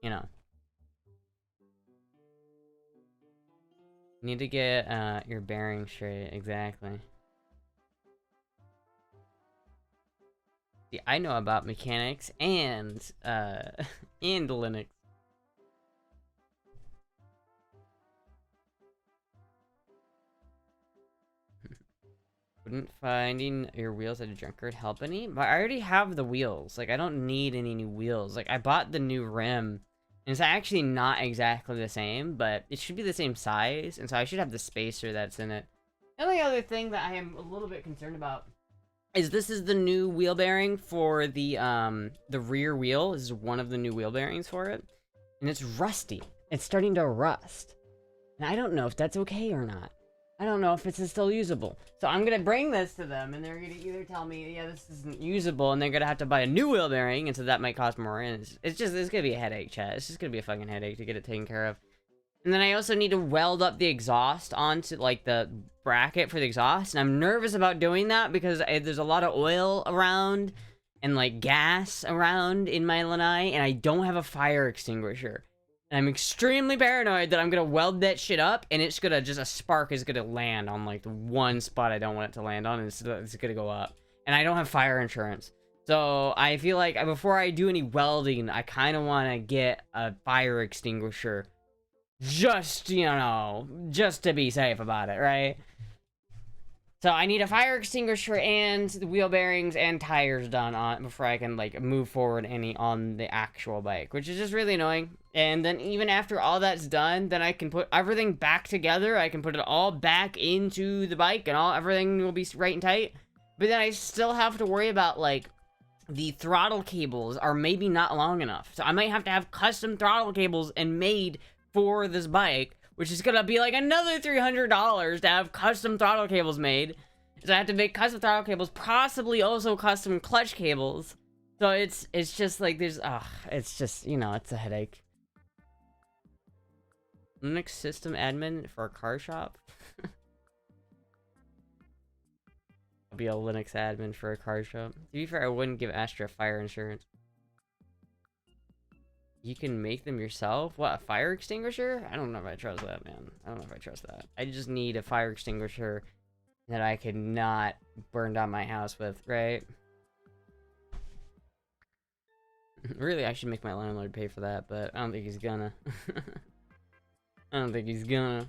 you know... You need to get your bearings straight, exactly. See, I know about mechanics and and Linux. Wouldn't finding your wheels at a junkyard help any? But I already have the wheels. Like, I don't need any new wheels. Like, I bought the new rim. And it's actually not exactly the same, but it should be the same size, and so I should have the spacer that's in it. The only other thing that I am a little bit concerned about is this is the new wheel bearing for the rear wheel. This is one of the new wheel bearings for it, and it's rusty. It's starting to rust, and I don't know if that's okay or not. I don't know if it's still usable. So I'm gonna bring this to them, and they're gonna either tell me, yeah, this isn't usable, and they're gonna have to buy a new wheel bearing, and so that might cost more, and it's gonna be a headache, chat. It's just gonna be a fucking headache to get it taken care of. And then I also need to weld up the exhaust onto, like, the bracket for the exhaust, and I'm nervous about doing that because there's a lot of oil around, and, like, gas around in my lanai, and I don't have a fire extinguisher. And I'm extremely paranoid that I'm gonna weld that shit up, and it's gonna a spark is gonna land on, like, the one spot I don't want it to land on, and it's gonna go up. And I don't have fire insurance. So I feel like before I do any welding, I kind of want to get a fire extinguisher. Just, you know, just to be safe about it, right? So I need a fire extinguisher and the wheel bearings and tires done on before I can like move forward any on the actual bike, which is just really annoying. And then even after all that's done, then I can put everything back together. I can put it all back into the bike and everything will be right and tight. But then I still have to worry about like the throttle cables are maybe not long enough. So I might have to have custom throttle cables and made for this bike, which is gonna be like another $300 to have custom throttle cables made. So I have to make custom throttle cables, possibly also custom clutch cables. So it's just like there's it's just, you know, it's a headache. Linux system admin for a car shop. I'll be a Linux admin for a car shop. To be fair, I wouldn't give Astra fire insurance. You can make them yourself? What, a fire extinguisher? I don't know if I trust that, man. I don't know if I trust that. I just need a fire extinguisher that I could not burn down my house with, right? Really, I should make my landlord pay for that, but I don't think he's gonna. I don't think he's gonna.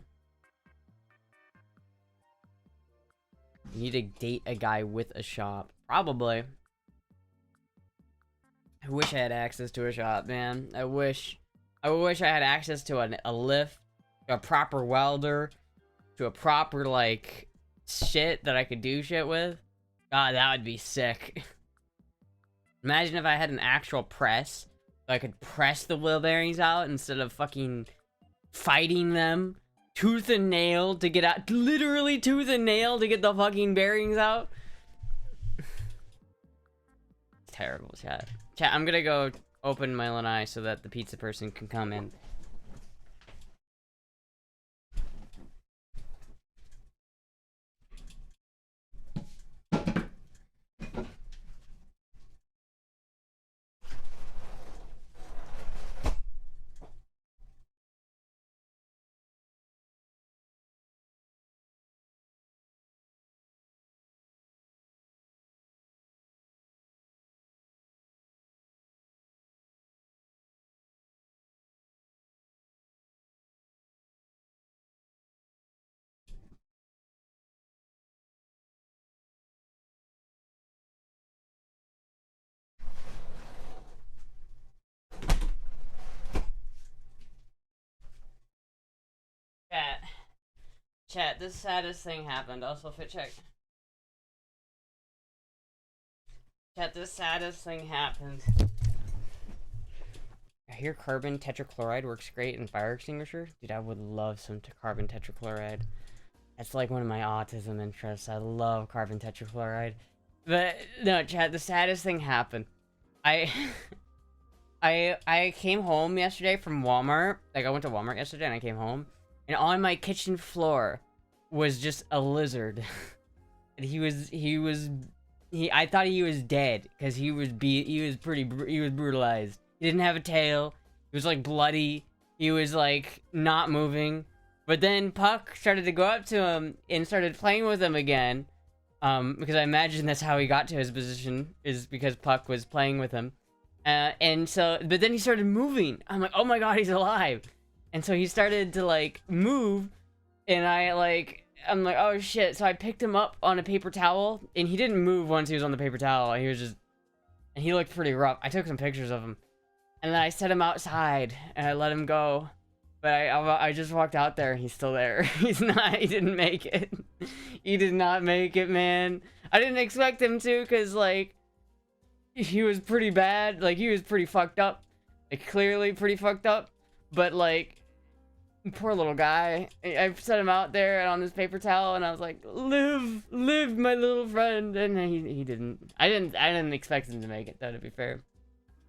You need to date a guy with a shop. Probably. I wish I had access to a shop, man. I wish I had access to a lift, to a proper welder, to a proper, like, shit that I could do shit with. God, that would be sick. Imagine if I had an actual press, so I could press the wheel bearings out instead of fucking fighting them. Tooth and nail to get out, literally tooth and nail to get the fucking bearings out. Terrible, chat. Chat, I'm gonna go open my lanai so that the pizza person can come in. Chat, the saddest thing happened. Also, fit check. Chat, the saddest thing happened. I hear carbon tetrachloride works great in fire extinguisher. Dude, I would love some carbon tetrachloride. That's like one of my autism interests. I love carbon tetrachloride. But no, chat, the saddest thing happened. I came home yesterday from Walmart. Like, I went to Walmart yesterday and I came home. And on my kitchen floor was just a lizard. And I thought he was dead because he was brutalized. He didn't have a tail. He was like bloody. He was like not moving. But then Puck started to go up to him and started playing with him again. Because I imagine that's how he got to his position, is because Puck was playing with him. And so, but then he started moving. I'm like, oh my god, he's alive. And so he started to like move, and I'm like, oh shit. So I picked him up on a paper towel, and he didn't move once he was on the paper towel. He was just, and he looked pretty rough. I took some pictures of him, and then I set him outside, and I let him go. But I just walked out there, and he's still there. He didn't make it. He did not make it, man. I didn't expect him to, because like, he was pretty bad. Like, he was pretty fucked up. Like, clearly pretty fucked up. But like, poor little guy. I set him out there on this paper towel, and I was like, live, my little friend. And he didn't. I didn't expect him to make it, though, to be fair.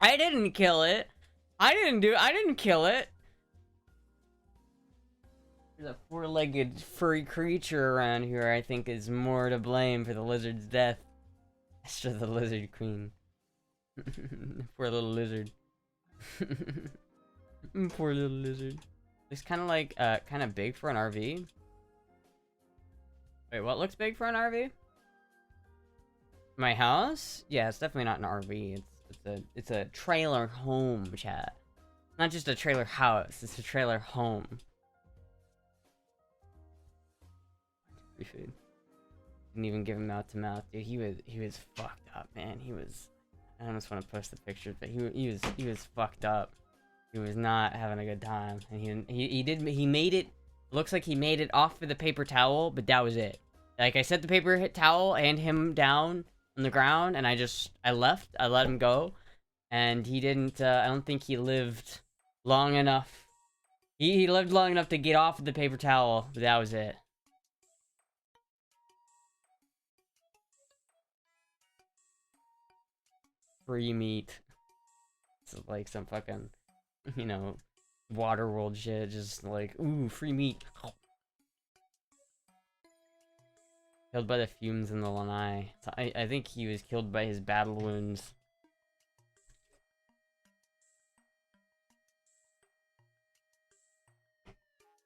I didn't kill it. I didn't kill it. There's a four-legged furry creature around here I think is more to blame for the lizard's death. Astra the lizard queen. Poor little lizard. Poor little lizard. Looks kind of like, kind of big for an RV. Wait, what looks big for an RV? My house? Yeah, it's definitely not an RV. It's a trailer home, chat. Not just a trailer house, it's a trailer home. Free food. Didn't even give him mouth to mouth, dude. He was fucked up, man. I almost want to post the pictures, but he was fucked up. He was not having a good time, and he made it. Looks like he made it off with the paper towel, but that was it. Like, I set the paper towel and him down on the ground, and I left. I let him go, and he didn't. I don't think he lived long enough. He lived long enough to get off of the paper towel, but that was it. Free meat. It's like some fucking, you know, Waterworld shit. Just like, ooh, free meat. Killed by the fumes in the lanai. So I think he was killed by his battle wounds.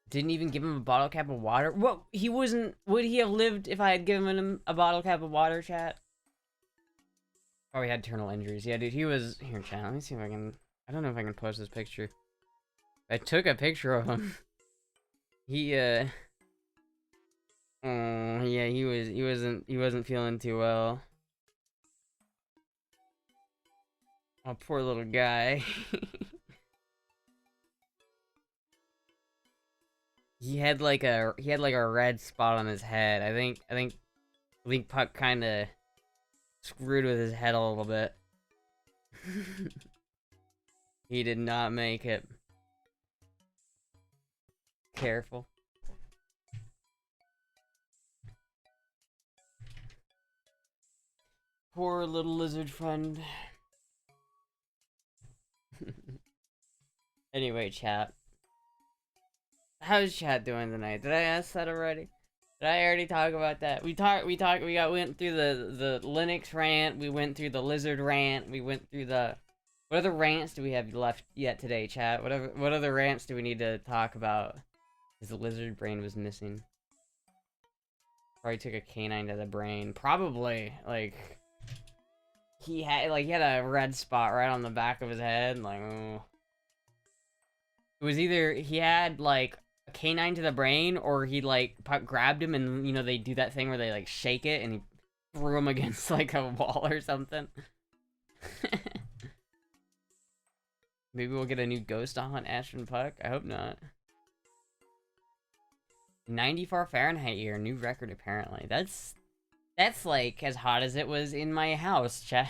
Didn't even give him a bottle cap of water. What? He wasn't. Would he have lived if I had given him a bottle cap of water, chat? Oh, he had internal injuries. Yeah, dude, he was... Here, chat, let me see if I can... I don't know if I can post this picture. I took a picture of him. He, Oh, yeah, he wasn't feeling too well. Oh, poor little guy. He had like a red spot on his head. I think Puck kind of screwed with his head a little bit. He did not make it. Careful. Poor little lizard friend. Anyway, chat. How's chat doing tonight? Did I ask that already? Did I already talk went through the Linux rant, we went through the lizard rant, we went through the... What other rants do we have left yet today, chat? What other rants do we need to talk about? His lizard brain was missing. Probably took a canine to the brain. Probably, like... He had a red spot right on the back of his head, like, oh. It was either he had, like, a canine to the brain, or he, like, grabbed him and, you know, they do that thing where they, like, shake it, and he threw him against, like, a wall or something. Maybe we'll get a new ghost to haunt Astra and Puck? I hope not. 94 Fahrenheit year, new record apparently. That's like as hot as it was in my house, chat.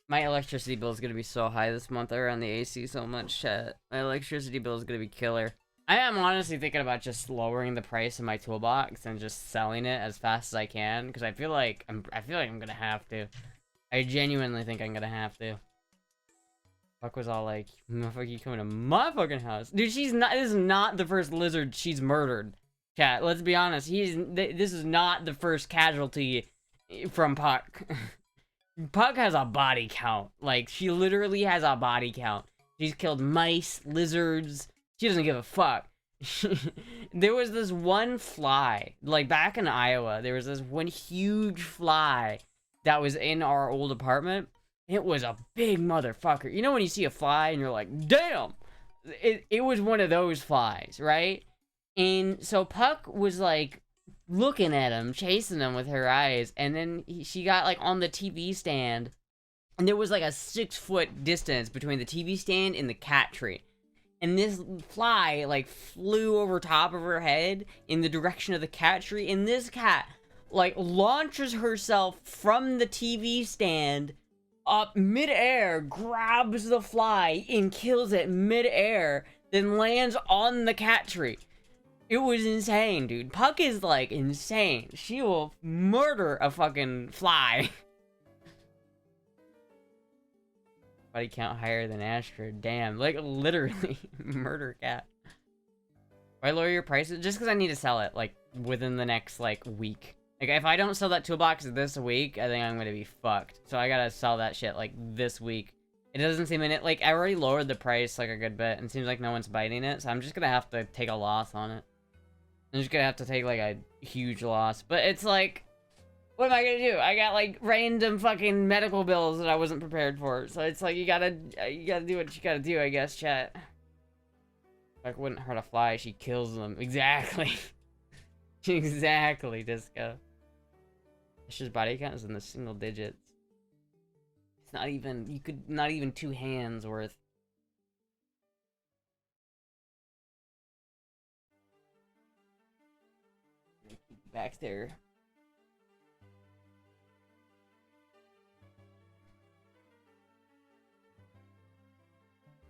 My electricity bill is gonna be so high this month. I ran the AC so much, chat. My electricity bill is gonna be killer. I am honestly thinking about just lowering the price of my toolbox and just selling it as fast as I can, because I feel like I'm gonna have to. I genuinely think I'm gonna have to. Puck was all like, "Motherfucker, you coming to my fucking house, dude?" This is not the first lizard she's murdered. Chat, let's be honest. This is not the first casualty from Puck. Puck has a body count. Like, she literally has a body count. She's killed mice, lizards. She doesn't give a fuck. There was this one fly, like back in Iowa, there was this one huge fly that was in our old apartment. It was a big motherfucker. You know when you see a fly and you're like, damn! It was one of those flies, right? And so Puck was like looking at him, chasing him with her eyes, and then she got like on the TV stand, and there was like a 6-foot distance between the TV stand and the cat tree. And this fly like flew over top of her head in the direction of the cat tree, and this cat like launches herself from the TV stand up midair, grabs the fly and kills it midair, then lands on the cat tree. It was insane, dude. Puck is like insane. She will murder a fucking fly. Body count higher than Astra. Damn, like literally murder cat. Why lower your prices? Just because I need to sell it like within the next like week. Like, if I don't sell that toolbox this week, I think I'm gonna be fucked. So I gotta sell that shit, like, this week. It doesn't seem in it, like, I already lowered the price, like, a good bit, and it seems like no one's biting it, so I'm just gonna have to take a loss on it. I'm just gonna have to take, like, a huge loss. But it's like, what am I gonna do? I got, like, random fucking medical bills that I wasn't prepared for. So it's like, you gotta do what you gotta do, I guess, chat. Like, wouldn't hurt a fly, she kills them. Exactly. Exactly, Disco. Fish's body count is in the single digits. It's not even, you could, not even 2 hands worth. Back there.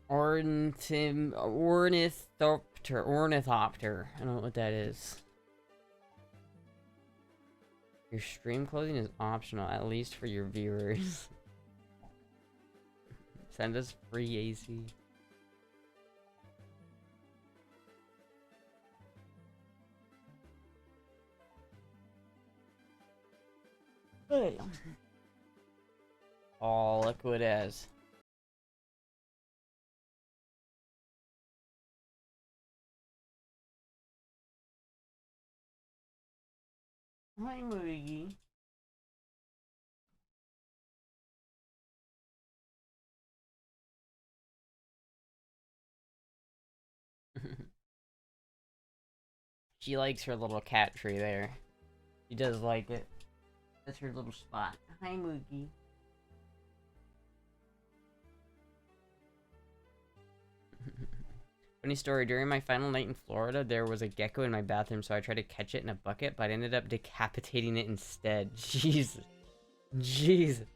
Ornithopter. I don't know what that is. Your stream clothing is optional, at least for your viewers. Send us free AC. Hey. Oh, look who it is. Hi, Moogie. She likes her little cat tree there. She does like it. That's her little spot. Hi, Moogie. Funny story, during my final night in Florida, there was a gecko in my bathroom, so I tried to catch it in a bucket, but I ended up decapitating it instead. Jesus. Jesus.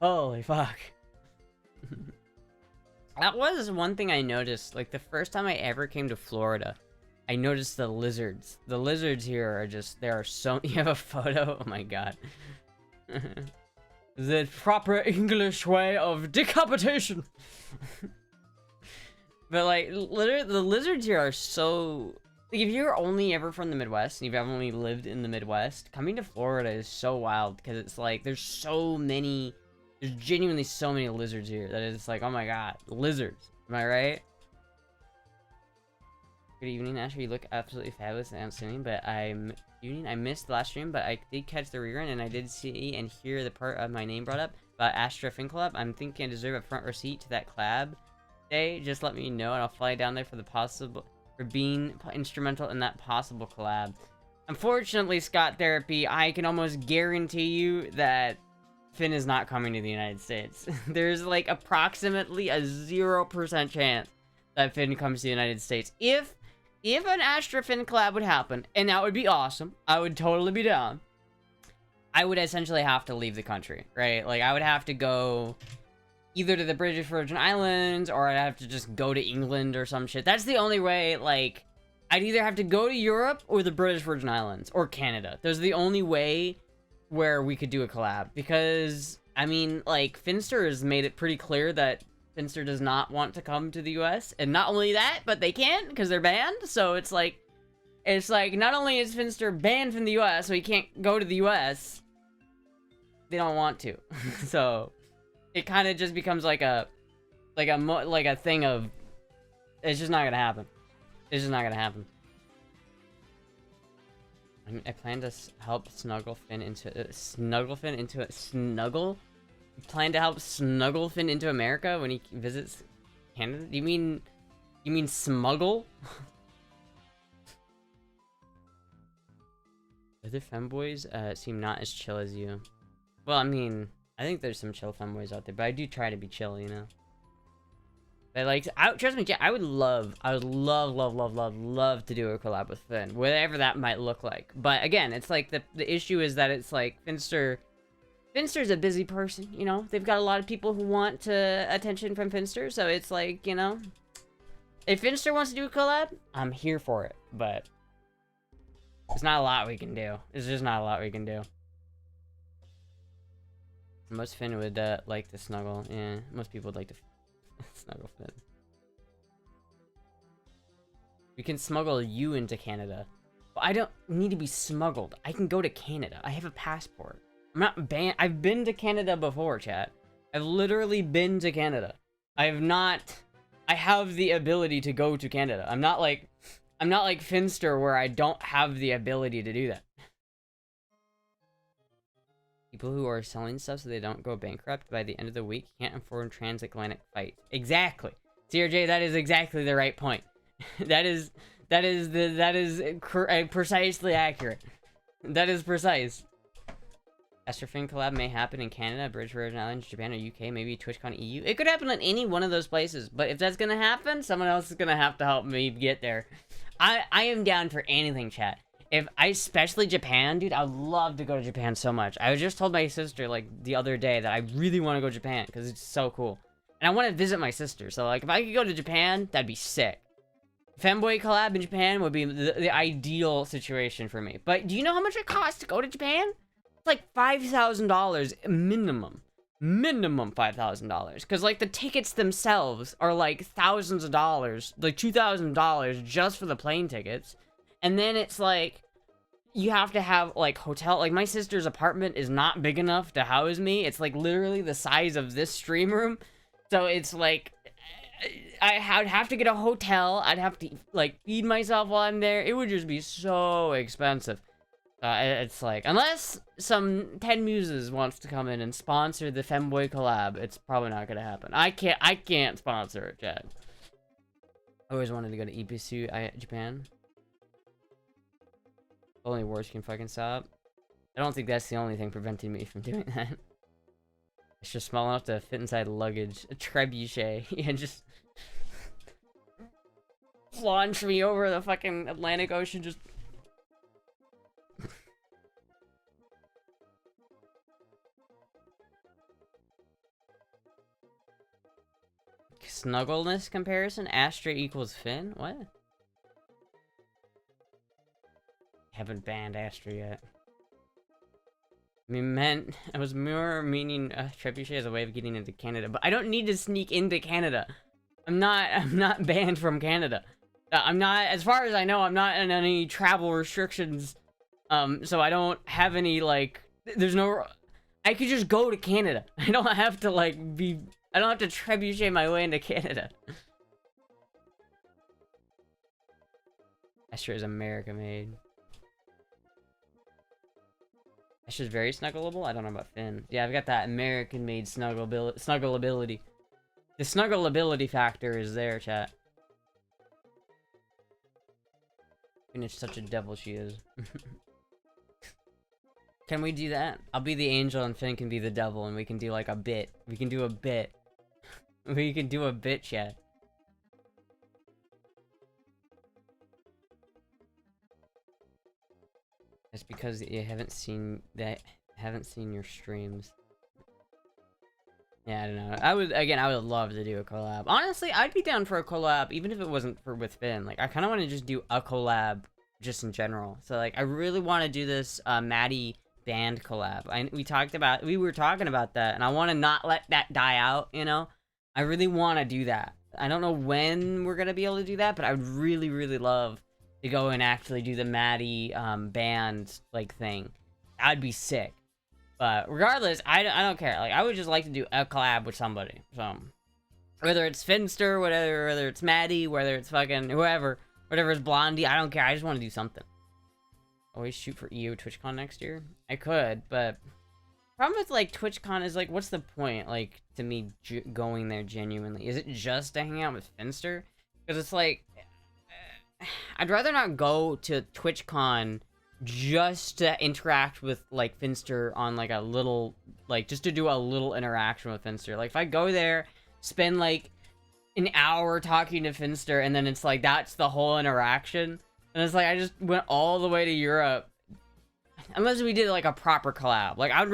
Holy fuck. That was one thing I noticed, like, the first time I ever came to Florida, I noticed the lizards. The lizards here are just, there are so, you have a photo? Oh my god. The proper English way of decapitation. But, like, literally, the lizards here are so... Like, if you're only ever from the Midwest, and you've only lived in the Midwest, coming to Florida is so wild, because it's like, there's so many... There's genuinely so many lizards here, that it's like, oh my god, lizards. Am I right? Good evening, Astra. You look absolutely fabulous and outstanding, but I missed the last stream, but I did catch the rerun, and I did see and hear the part of my name brought up about Astra Fin Club. I'm thinking I deserve a front row seat to that collab day. Just let me know, and I'll fly down there for being instrumental in that possible collab. Unfortunately, Scott Therapy, I can almost guarantee you that Finn is not coming to the United States. There's like approximately a 0% chance that Finn comes to the United States. If an Astra Finn collab would happen, and that would be awesome, I would totally be down. I would essentially have to leave the country, right? Like, I would have to go either to the British Virgin Islands, or I'd have to just go to England or some shit. That's the only way, like, I'd either have to go to Europe or the British Virgin Islands, or Canada. Those are the only way where we could do a collab, because, I mean, like, Finster has made it pretty clear that Finster does not want to come to the US, and not only that, but they can't, because they're banned, so it's like, not only is Finster banned from the US, so he can't go to the US, they don't want to, so... It kind of just becomes like a thing of, it's just not gonna happen. It's just not gonna happen. I plan to help Snugglefin into plan to help Snugglefin into America when he visits Canada. You mean smuggle? Other femboys seem not as chill as you. Well, I mean, I think there's some chill femboys out there, but I do try to be chill, you know? But, like, trust me, I would love to do a collab with Finn, whatever that might look like. But, again, it's like, the issue is that it's like, Finster's a busy person, you know? They've got a lot of people who want attention from Finster, so it's like, you know? If Finster wants to do a collab, I'm here for it, but there's not a lot we can do. There's just not a lot we can do. Most Finn would like to snuggle. Yeah, most people would like to snuggle Finn. We can smuggle you into Canada. But I don't need to be smuggled. I can go to Canada. I have a passport. I'm not banned. I've been to Canada before, chat. I've literally been to Canada. I have the ability to go to Canada. I'm not like Finster where I don't have the ability to do that. People who are selling stuff so they don't go bankrupt by the end of the week can't afford transatlantic flights. Exactly. CRJ, that is exactly the right point. that is precisely accurate. That is precise. Astra collab may happen in Canada, British Virgin Islands, Japan, or UK, maybe TwitchCon EU. It could happen in any one of those places, but if that's gonna happen, someone else is gonna have to help me get there. I am down for anything, chat. Especially Japan, dude, I would love to go to Japan so much. I just told my sister, like, the other day that I really want to go to Japan, because it's so cool. And I want to visit my sister, so, like, if I could go to Japan, that'd be sick. Femboy collab in Japan would be the ideal situation for me. But do you know how much it costs to go to Japan? It's like $5,000 minimum. Minimum $5,000. Because, like, the tickets themselves are, like, thousands of dollars. Like, $2,000 just for the plane tickets. And then it's like, you have to have, like, hotel. Like, my sister's apartment is not big enough to house me. It's, like, literally the size of this stream room. So it's, like, I'd have to get a hotel. I'd have to, like, feed myself while I'm there. It would just be so expensive. It's, like, unless some 10 Muses wants to come in and sponsor the Femboy collab, it's probably not gonna happen. I can't sponsor it, Chad. I always wanted to go to Ibisu, Japan. Only wars can fucking stop. I don't think that's the only thing preventing me from doing that. It's just small enough to fit inside luggage. A trebuchet. Yeah, just launch me over the fucking Atlantic Ocean. Just snuggleness comparison. Astra equals Finn. What? Haven't banned Astra yet. I was more meaning trebuchet as a way of getting into Canada, but I don't need to sneak into Canada. I'm not banned from Canada. I'm not, as far as I know, I'm not in any travel restrictions. So I don't have any, like, I could just go to Canada. I don't have to, like, I don't have to trebuchet my way into Canada. Astra is America made. That's just very snuggleable. I don't know about Finn. Yeah, I've got that American-made snuggleability. The snuggleability factor is there, chat. Finn is such a devil she is. Can we do that? I'll be the angel and Finn can be the devil and we can do like a bit. We can do a bit. We can do a bit, chat. It's because you haven't seen your streams. Yeah, I don't know. I would love to do a collab. Honestly, I'd be down for a collab, even if it wasn't with Finn. Like, I kind of want to just do a collab, just in general. So, like, I really want to do this Maddie band collab. We were talking about that, and I want to not let that die out, you know? I really want to do that. I don't know when we're gonna be able to do that, but I would really, really love to go and actually do the Maddie band like thing. That'd be sick. But regardless, I don't care. Like, I would just like to do a collab with somebody. So whether it's Finster, whether it's Maddie, whether it's fucking whoever, whatever is Blondie, I don't care. I just want to do something. Always shoot for EO TwitchCon next year. I could, but problem with like TwitchCon is like, what's the point? Like, to me, going there genuinely, is it just to hang out with Finster? Because it's like, I'd rather not go to TwitchCon just to interact with, like, Finster on, like, a little, like, just to do a little interaction with Finster. Like, if I go there, spend, like, an hour talking to Finster, and then it's, like, that's the whole interaction, and it's, like, I just went all the way to Europe, unless we did, like, a proper collab. Like, I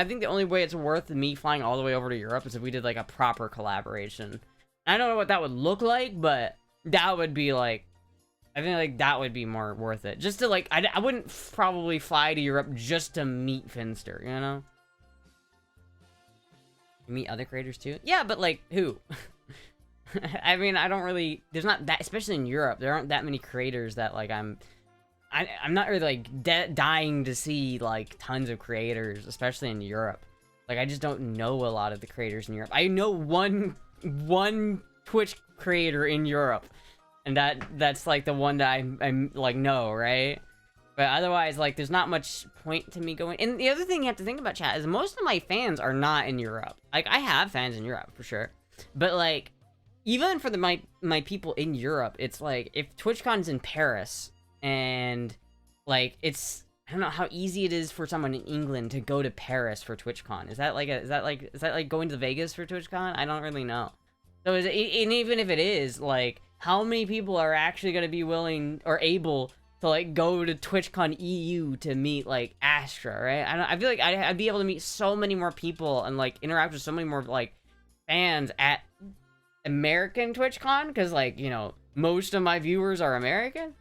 think the only way it's worth me flying all the way over to Europe is if we did, like, a proper collaboration. I don't know what that would look like, but that would be, like, I think, like, that would be more worth it. Just to, like, I wouldn't probably fly to Europe just to meet Finster, you know? You meet other creators, too? Yeah, but, like, who? I mean, I don't really... There's not that... Especially in Europe, there aren't that many creators that, like, I'm not really, like, dying to see, like, tons of creators, especially in Europe. Like, I just don't know a lot of the creators in Europe. I know one Twitch creator in Europe. And that's like the one that I'm like, no, right? But otherwise, like, there's not much point to me going. And the other thing you have to think about, chat, is most of my fans are not in Europe. Like, I have fans in Europe, for sure. But, like, even for my people in Europe, it's like, if TwitchCon's in Paris, and, like, it's I don't know how easy it is for someone in England to go to Paris for TwitchCon. Is that like going to Vegas for TwitchCon? I don't really know. So and even if it is, like, how many people are actually going to be willing or able to, like, go to TwitchCon EU to meet, like, Astra, right? I feel like I'd be able to meet so many more people and, like, interact with so many more, like, fans at American TwitchCon, because, like, you know, most of my viewers are American.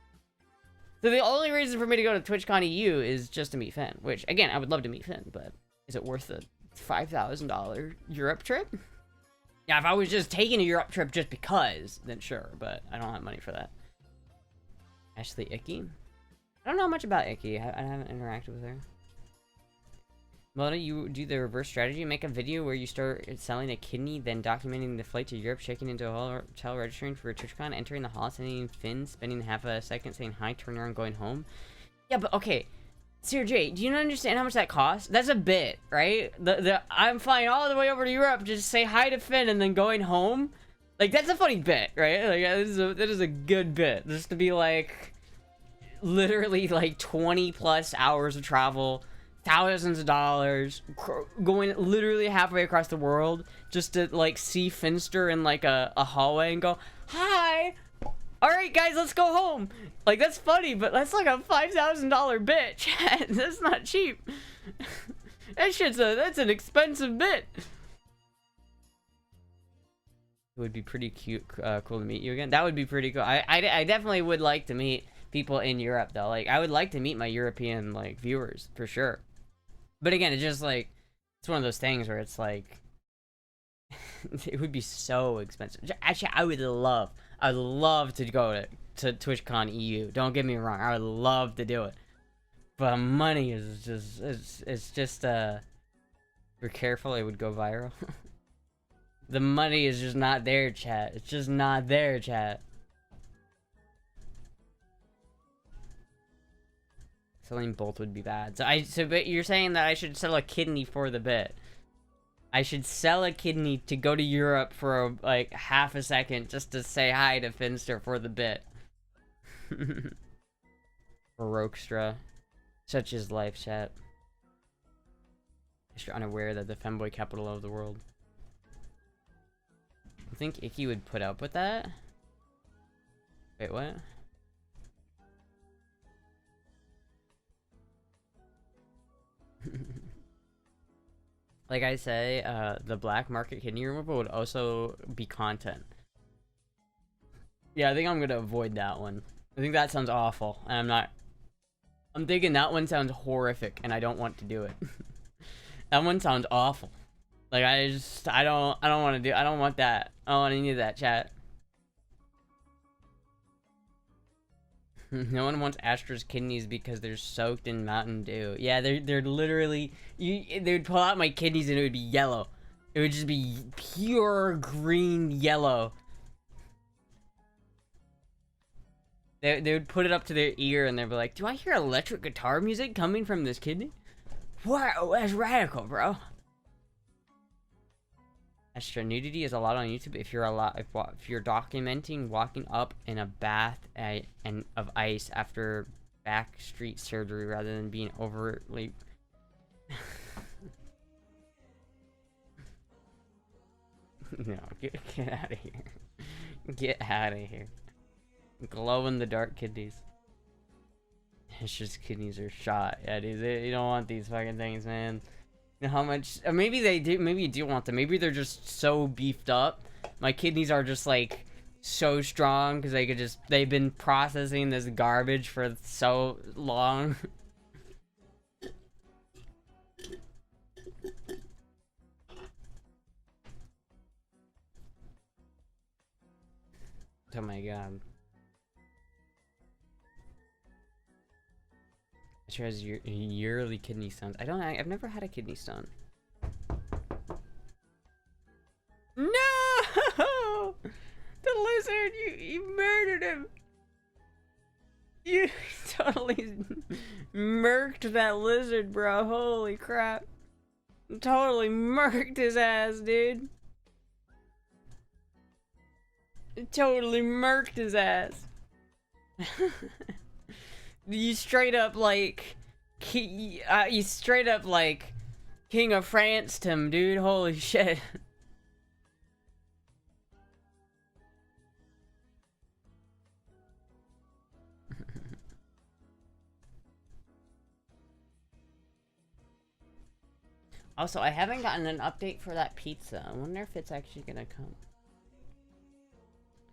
So the only reason for me to go to TwitchCon EU is just to meet Finn, which, again, I would love to meet Finn, but is it worth the $5,000 Europe trip? Yeah, if I was just taking a Europe trip just because, then sure, but I don't have money for that. Ashley Icky? I don't know much about Icky. I haven't interacted with her. Mona, you do the reverse strategy. Make a video where you start selling a kidney, then documenting the flight to Europe, checking into a hotel, registering for a TwitchCon, entering the hall, sending Finn, spending half a second saying hi, turning around, going home. Yeah, but okay. Sir J, do you not understand how much that costs? That's a bit, right? I'm flying all the way over to Europe to just say hi to Finn and then going home. Like, that's a funny bit, right? Like, that is a good bit. Just to be like, literally like 20 plus hours of travel, thousands of dollars, going literally halfway across the world just to like see Finster in like a hallway and go, hi! Alright guys, let's go home! Like, that's funny, but that's like a $5,000 bit, chat. That's not cheap. That's an expensive bit. It would be pretty cute, cool to meet you again. That would be pretty cool. I definitely would like to meet people in Europe, though. Like, I would like to meet my European, like, viewers, for sure. But again, it's just, like, it's one of those things where it's, like, it would be so expensive. Actually, I would love to go to TwitchCon EU. Don't get me wrong. I would love to do it. But money is just, it's just, if you're careful, it would go viral. The money is just not there, chat. It's just not there, chat. Selling both would be bad. But you're saying that I should sell a kidney for the bit. I should sell a kidney to go to Europe for like half a second just to say hi to Finster for the bit. Barokestra. Such is life, chat. You're unaware that the femboy capital of the world. You think Icky would put up with that? Wait, what? Like I say, the black market kidney removal would also be content. Yeah, I think I'm gonna avoid that one. I think that sounds awful, and I'm thinking that one sounds horrific, and I don't want to do it. That one sounds awful. Like, I don't want to do, I don't want that. I don't want any of that, chat. No one wants Astra's kidneys because they're soaked in Mountain Dew. Yeah, they're literally, they would pull out my kidneys and it would be yellow. It would just be pure green yellow. They would put it up to their ear and they'd be like, do I hear electric guitar music coming from this kidney? Wow, that's radical, bro. Astra, nudity is a lot on YouTube if you're if you're documenting walking up in a bath of ice after backstreet surgery rather than being overtly. No, get out of here. Get out of here. Glow in the dark kidneys. It's just kidneys are shot. Yeah, dude, you don't want these fucking things, man. You know how much? Or maybe they do. Maybe you do want them. Maybe they're just so beefed up. My kidneys are just like so strong because they've been processing this garbage for so long. Oh my god. Sure has yearly kidney stones. I've never had a kidney stone. No! The lizard, you murdered him! You totally murked that lizard, bro. Holy crap. Totally murked his ass, dude. Totally murked his ass. You straight up, like, You straight up like King of France, Tim, dude. Holy shit. Also, I haven't gotten an update for that pizza. I wonder if it's actually gonna come.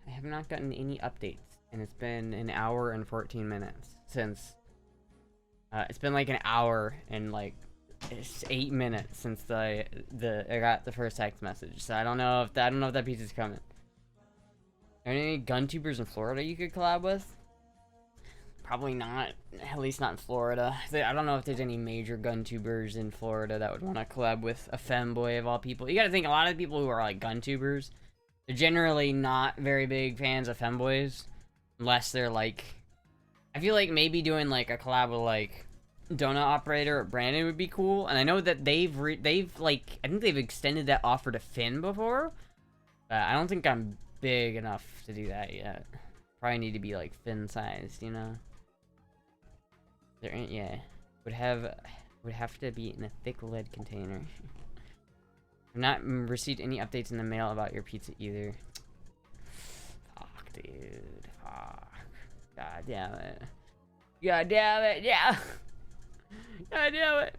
I have not gotten any updates, and it's been an hour and 14 minutes since. It's been like an hour and like it's 8 minutes since I got the first text message. So I don't know if that pizza's coming. Are there any gun tubers in Florida you could collab with? Probably not. At least not in Florida. I don't know if there's any major gun tubers in Florida that would want to collab with a femboy of all people. You gotta think, a lot of people who are like gun tubers, they're generally not very big fans of femboys. Unless they're like... I feel like maybe doing like a collab with like Donut Operator or Brandon would be cool. And I know that they've like... I think they've extended that offer to Finn before. But I don't think I'm big enough to do that yet. Probably need to be like Finn sized, you know? Yeah, would have to be in a thick lead container. I've not received any updates in the mail about your pizza either. Fuck, dude. Fuck. God damn it. God damn it. Yeah. God damn it.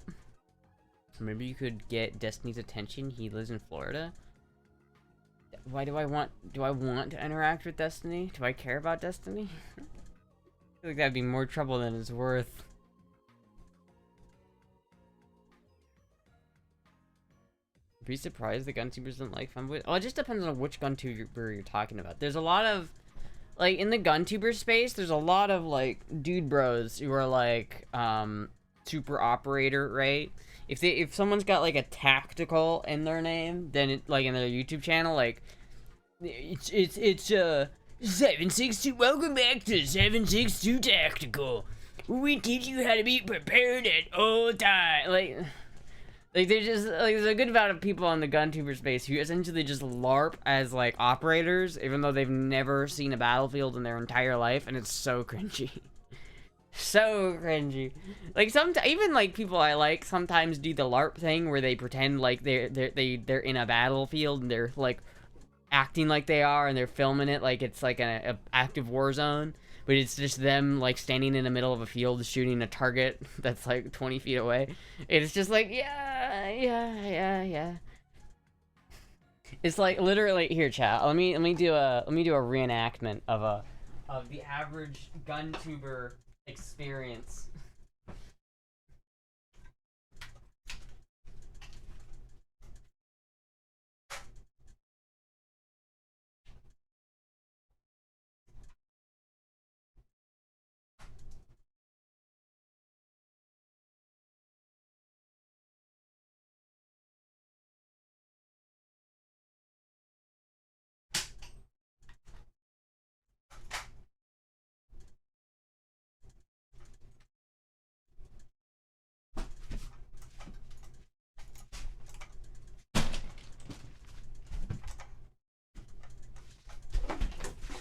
So maybe you could get Destiny's attention. He lives in Florida. Why do I want to interact with Destiny? Do I care about Destiny? I feel like that'd be more trouble than it's worth. Be surprised the gun tubers don't like femboys. Oh, it just depends on which gun tuber you're talking about. There's a lot of, like, in the gun tuber space, there's a lot of, like, dude bros who are, like, super operator, right? If someone's got, like, a tactical in their name, then it, like, in their YouTube channel, like, it's 762, welcome back to 762 Tactical. We teach you how to be prepared at all times. Like, they're just, like, there's a good amount of people on the gun tuber space who essentially just LARP as, like, operators, even though they've never seen a battlefield in their entire life, and it's so cringy. So cringy. Like, even, like, people I like sometimes do the LARP thing where they pretend like they're in a battlefield and they're, like, acting like they are, and they're filming it like it's, like, an active war zone. But it's just them, like, standing in the middle of a field shooting a target that's, like, 20 feet away. It's just like, yeah. It's like, literally, here, chat. Let me do a reenactment of the average gun tuber experience.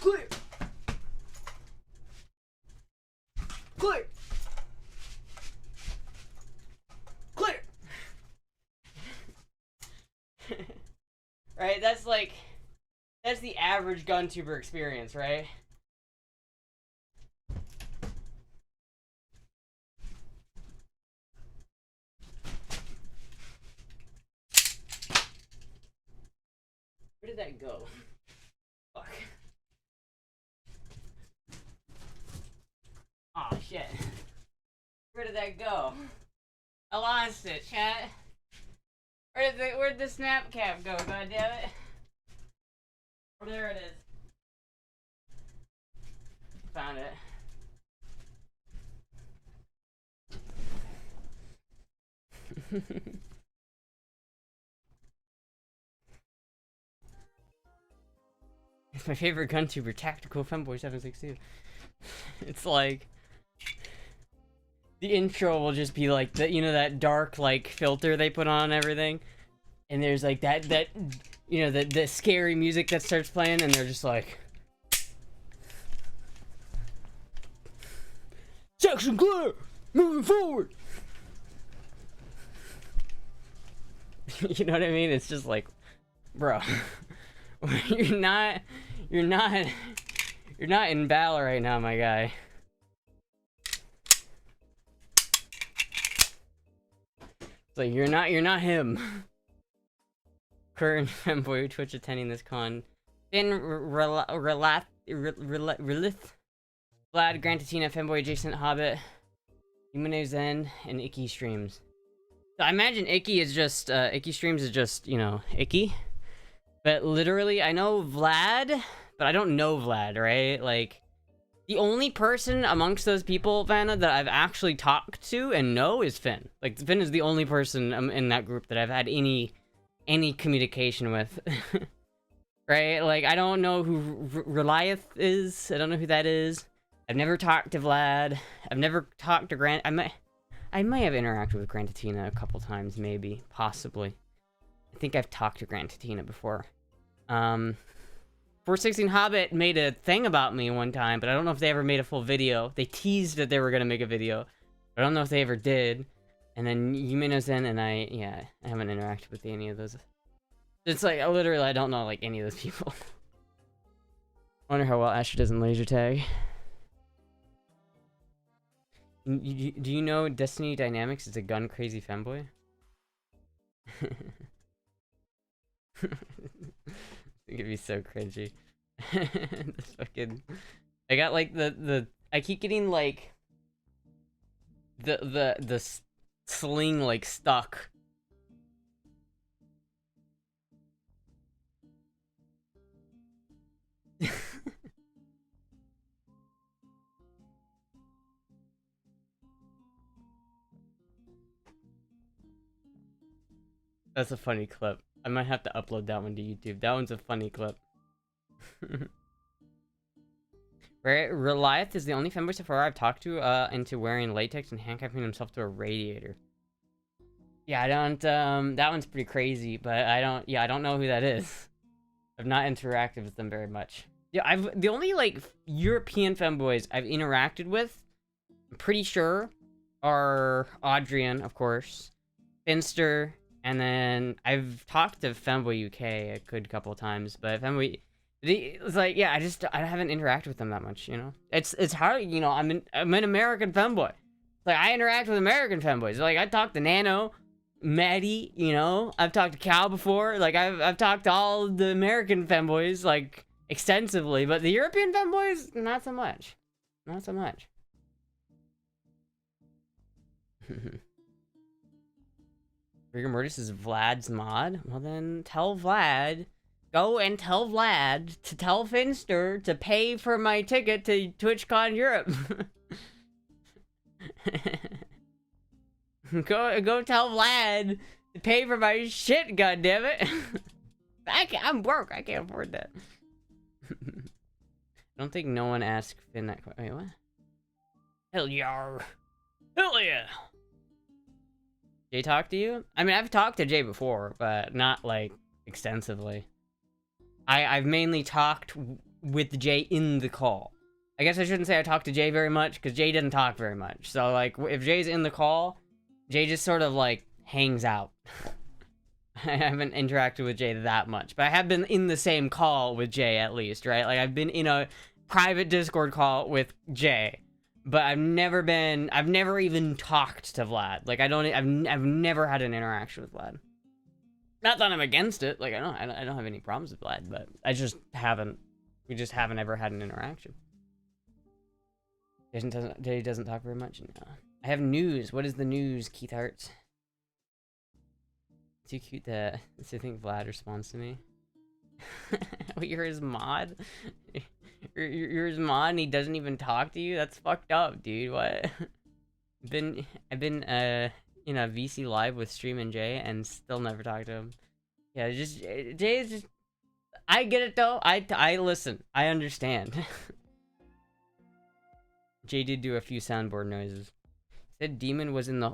Clear! Clear! Clear! Right, that's the average gun tuber experience, right? Where did that go? Fuck. Oh shit. Where did that go? I lost it, chat. Where'd the snap cap go, goddammit? Oh, there it is. Found it. It's my favorite gun tuber, Tactical Femboy 762. It's like the intro will just be like the, you know, that dark like filter they put on everything, and there's like that you know, the scary music that starts playing, and they're just like, section clear, moving forward. You know what I mean? It's just like, bro, you're not in battle right now, my guy. It's like you're not him. Current femboy Twitch attending this con. Finn Relith, Vlad, Grantatina, femboy adjacent Hobbit, Yumine Zen, and Icky streams. So I imagine Icky is just Icky streams is just, you know, Icky. But literally, I know Vlad, but I don't know Vlad, right? Like, the only person amongst those people, Vanna, that I've actually talked to and know is Finn. Like, Finn is the only person in that group that I've had any communication with. Right? Like, I don't know who Reliath is. I don't know who that is. I've never talked to Vlad. I've never talked to Grant. I might have interacted with Grantatina a couple times, maybe. Possibly. I think I've talked to Grantatina before. 416 Hobbit made a thing about me one time, but I don't know if they ever made a full video. They teased that they were gonna make a video. I don't know if they ever did. And then Yumino Zen and I haven't interacted with any of those. It's like, literally, I don't know, like, any of those people. I wonder how well Astra does in laser tag. Do you know Destiny Dynamics is a gun-crazy femboy? I think it'd be so cringy. This fucking... I got, like, I keep getting, like... The sling, like, stuck. That's a funny clip. I might have to upload that one to YouTube. That one's a funny clip. Reliath is the only femboy so far I've talked to into wearing latex and handcuffing himself to a radiator. Yeah, I don't, that one's pretty crazy, but I don't know who that is. I've not interacted with them very much. Yeah, the only, like, European femboys I've interacted with, I'm pretty sure, are Adrian, of course, Finster, and then I've talked to Femboy UK a good couple of times, but Femboy, it's like, yeah, I haven't interacted with them that much, you know? It's hard, you know, I'm an American femboy. Like, I interact with American femboys. Like, I talked to Nano, Maddie, you know? I've talked to Cal before. Like, I've talked to all the American femboys, like, extensively, but the European femboys, not so much. Not so much. Rigor Mortis is Vlad's mod? Well then, tell Vlad. Go and tell Vlad to tell Finster to pay for my ticket to TwitchCon Europe. Go tell Vlad to pay for my shit, goddammit. I'm broke, I can't afford that. I don't think no one asked Finn that question. Wait, what? Hell yeah. Hell yeah. Jay talked to you? I mean, I've talked to Jay before, but not, like, extensively. I've mainly talked with Jay in the call. I guess I shouldn't say I talked to Jay very much, because Jay didn't talk very much. So, like, if Jay's in the call, Jay just sort of, like, hangs out. I haven't interacted with Jay that much, but I have been in the same call with Jay at least, right? Like, I've been in a private Discord call with Jay, but I've never even talked to Vlad. Like, I've never had an interaction with Vlad. Not that I'm against it. Like, I don't have any problems with Vlad, but we just haven't ever had an interaction. Jay doesn't talk very much. No. I have news. What is the news, Keith Hartz? Too cute that I think Vlad responds to me. Wait, you're his mod? You're his mod and he doesn't even talk to you? That's fucked up, dude. What? I've been you know, VC live with Stream and Jay and still never talked to him. Yeah, Jay is just, I get it though. I listen. I understand. Jay did do a few soundboard noises. Said Demon was in the...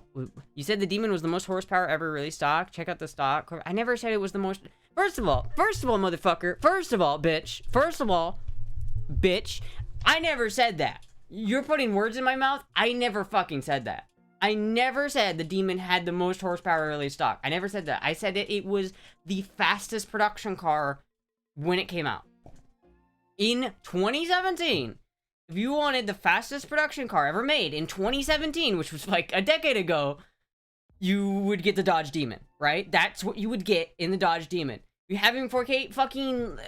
You said the Demon was the most horsepower ever released stock? Check out the stock. I never said it was the most... First of all, motherfucker. First of all, bitch. I never said that. You're putting words in my mouth? I never fucking said that. I never said the Demon had the most horsepower release stock. I never said that. I said that it was the fastest production car when it came out. In 2017, if you wanted the fastest production car ever made in 2017, which was like a decade ago, you would get the Dodge Demon, right? That's what you would get in the Dodge Demon. You having 4K? Fucking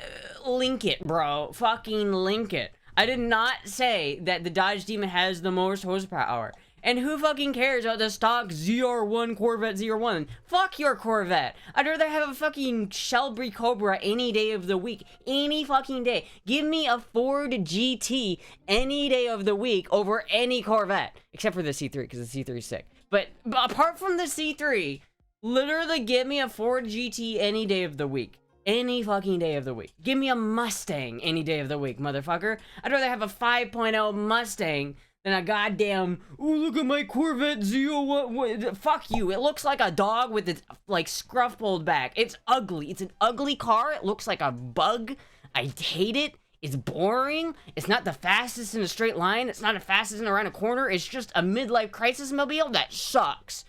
link it, bro. Fucking link it. I did not say that the Dodge Demon has the most horsepower. And who fucking cares about the stock ZR1 Corvette ZR1? Fuck your Corvette. I'd rather have a fucking Shelby Cobra any day of the week. Any fucking day. Give me a Ford GT any day of the week over any Corvette. Except for the C3, because the C3 is sick. But apart from the C3, literally give me a Ford GT any day of the week. Any fucking day of the week. Give me a Mustang any day of the week, motherfucker. I'd rather have a 5.0 Mustang than a goddamn, oh, look at my Corvette Z01. Fuck you. It looks like a dog with its, like, scruff pulled back. It's ugly. It's an ugly car. It looks like a bug. I hate it. It's boring. It's not the fastest in a straight line. It's not the fastest in around a corner. It's just a midlife crisis mobile that sucks.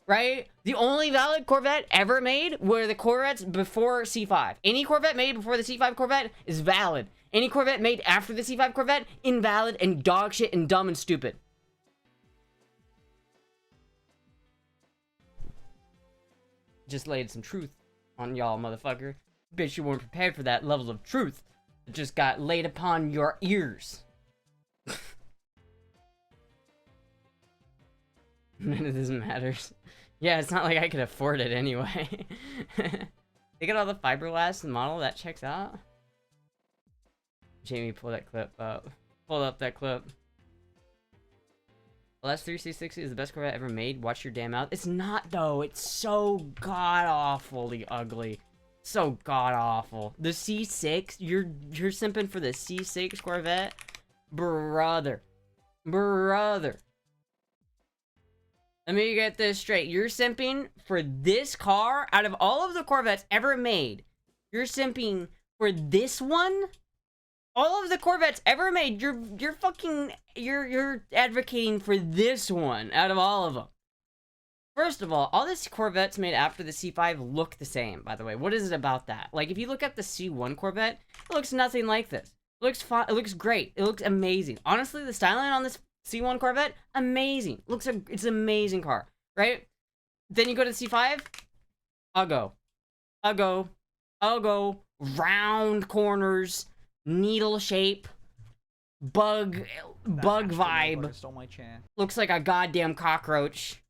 Right? The only valid Corvette ever made were the Corvettes before C5. Any Corvette made before the C5 Corvette is valid. Any Corvette made after the C5 Corvette, invalid and dog shit and dumb and stupid. Just laid some truth on y'all, motherfucker. Bitch, you weren't prepared for that level of truth. It just got laid upon your ears. None of this matters. Yeah, it's not like I could afford it anyway. They got all the fiberglass in the model. That checks out. Jamie, pull that clip up. Pull up that clip. Well, that's 3C60 is the best Corvette ever made. Watch your damn mouth. It's not, though. It's so god-awfully ugly. So god-awful. The C6? You're simping for the C6 Corvette? Brother. Brother. Let me get this straight. You're simping for this car? Out of all of the Corvettes ever made, you're simping for this one? All of the Corvettes ever made, you're advocating for this one out of all of them. First of all these Corvettes made after the C5 look the same, by the way. What is it about that? Like, if you look at the C1 Corvette, it looks nothing like this. It looks fine. It looks great. It looks amazing. Honestly, the styling on this C1 Corvette, amazing. It's an amazing car, right? Then you go to the C5, I'll go. Round corners, needle shape, bug vibe. Stole my chair. Looks like a goddamn cockroach.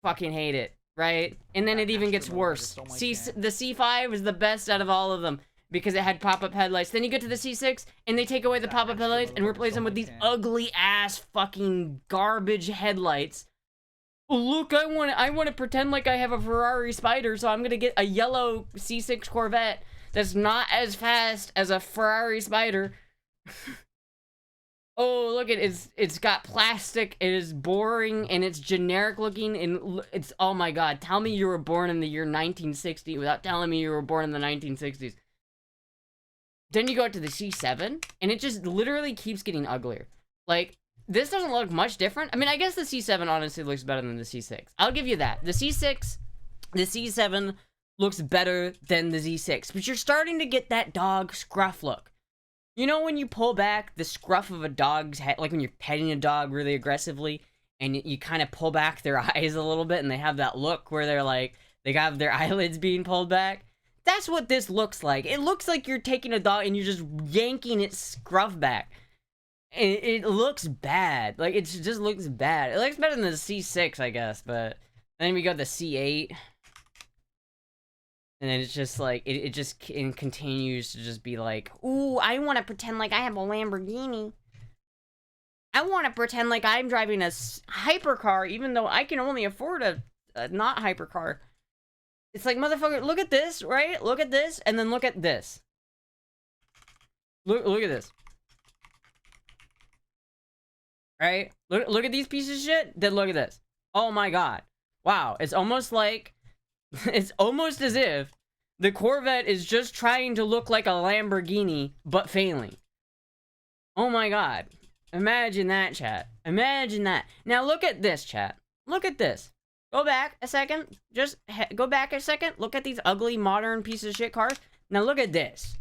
Fucking hate it, right? And then it even gets worse. The C5 is the best out of all of them because it had pop-up headlights. Then you get to the C6 and they take away the pop-up headlights and replace them with these ugly ass fucking garbage headlights. Look, I want to pretend like I have a Ferrari Spider, so I'm gonna get a yellow C6 Corvette that's not as fast as a Ferrari Spider. Oh, look, it's got plastic, it is boring, and it's generic looking, and it's, oh my god, tell me you were born in the year 1960 without telling me you were born in the 1960s. Then you go to the C7, and it just literally keeps getting uglier. Like, this doesn't look much different. I mean, I guess the C7 honestly looks better than the C6. I'll give you that. The C7 looks better than the Z6, but you're starting to get that dog scruff look. You know when you pull back the scruff of a dog's head, like when you're petting a dog really aggressively, and you kind of pull back their eyes a little bit, and they have that look where they're like, they got their eyelids being pulled back? That's what this looks like. It looks like you're taking a dog and you're just yanking its scruff back. It looks bad. Like, it just looks bad. It looks better than the C6, I guess, but then we got the C8. And then it's just like, it just continues to just be like, ooh, I want to pretend like I have a Lamborghini. I want to pretend like I'm driving a hypercar, even though I can only afford a not hypercar. It's like, motherfucker, look at this, right? Look at this, and then look at this. Look at this. Right? Look at these pieces of shit, then look at this. Oh my god. Wow, it's almost like... It's almost as if the Corvette is just trying to look like a Lamborghini, but failing. Oh my god. Imagine that, chat. Imagine that. Now look at this, chat. Look at this. Go back a second. Just go back a second. Look at these ugly, modern pieces of shit cars. Now look at this.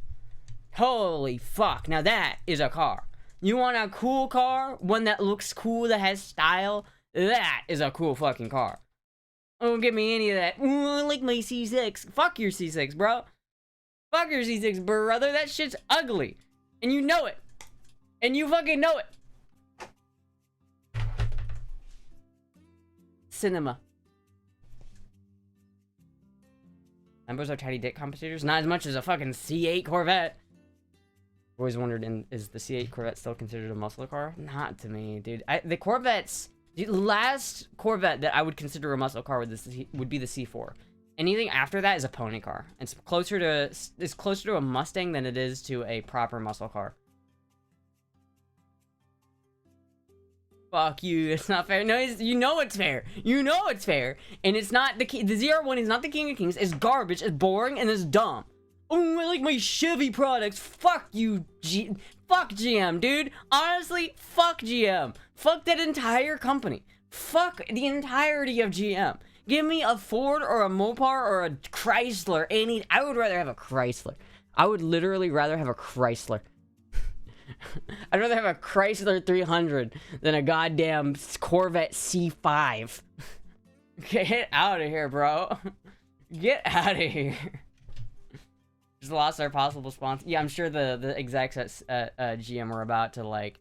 Holy fuck. Now that is a car. You want a cool car? One that looks cool, that has style? That is a cool fucking car. Don't give me any of that. Ooh, I like my C6. Fuck your C6, bro. Fuck your C6, brother. That shit's ugly. And you know it. And you fucking know it. Cinema. Lambos are tiny dick competitors? Not as much as a fucking C8 Corvette. Always wondered, is the C8 Corvette still considered a muscle car? Not to me, dude. The Corvettes... The last Corvette that I would consider a muscle car would be the C4. Anything after that is a pony car. It's closer to a Mustang than it is to a proper muscle car. Fuck you, it's not fair. No, you know it's fair. You know it's fair. And it's not the ZR1 is not the king of kings. It's garbage, it's boring, and it's dumb. Oh, I like my Chevy products. Fuck you, fuck GM, dude. Honestly, fuck GM. Fuck that entire company. Fuck the entirety of GM. Give me a Ford or a Mopar or a Chrysler. I would rather have a Chrysler. I would literally rather have a Chrysler. I'd rather have a Chrysler 300 than a goddamn Corvette C5. Get out of here, bro. Get out of here. Just lost our possible sponsor. Yeah, I'm sure the execs at GM are about to, like,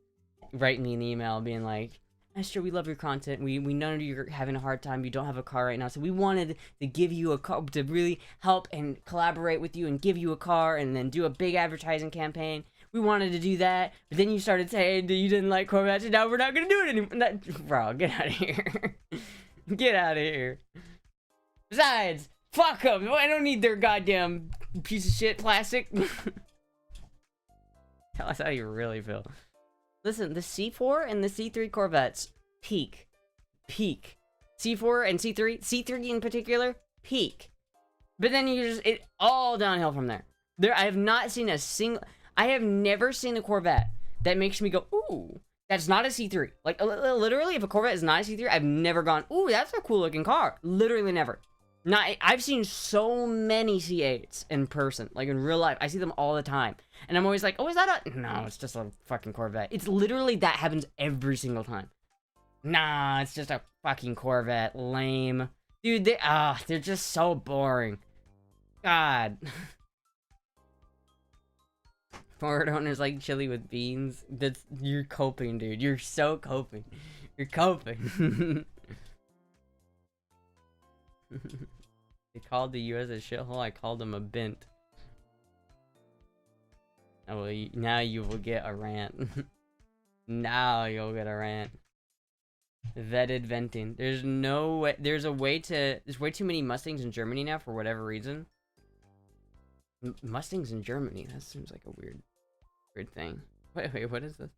write me an email being like, Astra, we love your content. We know you're having a hard time. You don't have a car right now. So we wanted to give you a car, to really help and collaborate with you and give you a car and then do a big advertising campaign. We wanted to do that. But then you started saying that you didn't like Corvettes, and now we're not going to do it anymore. Bro, get out of here. Get out of here. Besides, fuck them. I don't need their goddamn piece of shit plastic. Tell us how you really feel. Listen, the C4 and the C3 Corvettes, peak. C4 and C3 in particular, peak. But then it all downhill from there. I have never seen a Corvette that makes me go, ooh, that's not a C3. Like, literally, if a Corvette is not a C3, I've never gone, ooh, that's a cool looking car. Literally never. I've seen so many C8s in person, like in real life. I see them all the time. And I'm always like, oh, is that a... No, it's just a fucking Corvette. It's literally that happens every single time. Nah, it's just a fucking Corvette. Lame. Dude, they're just so boring. God. Ford owners like chili with beans. You're coping, dude. You're so coping. You're coping. They called the US a shithole. I called them a bint. Oh, well, now you will get a rant. Now you'll get a rant. Vetted venting. There's no way. There's way too many Mustangs in Germany now for whatever reason. Mustangs in Germany. That seems like a weird thing. Wait, what is this?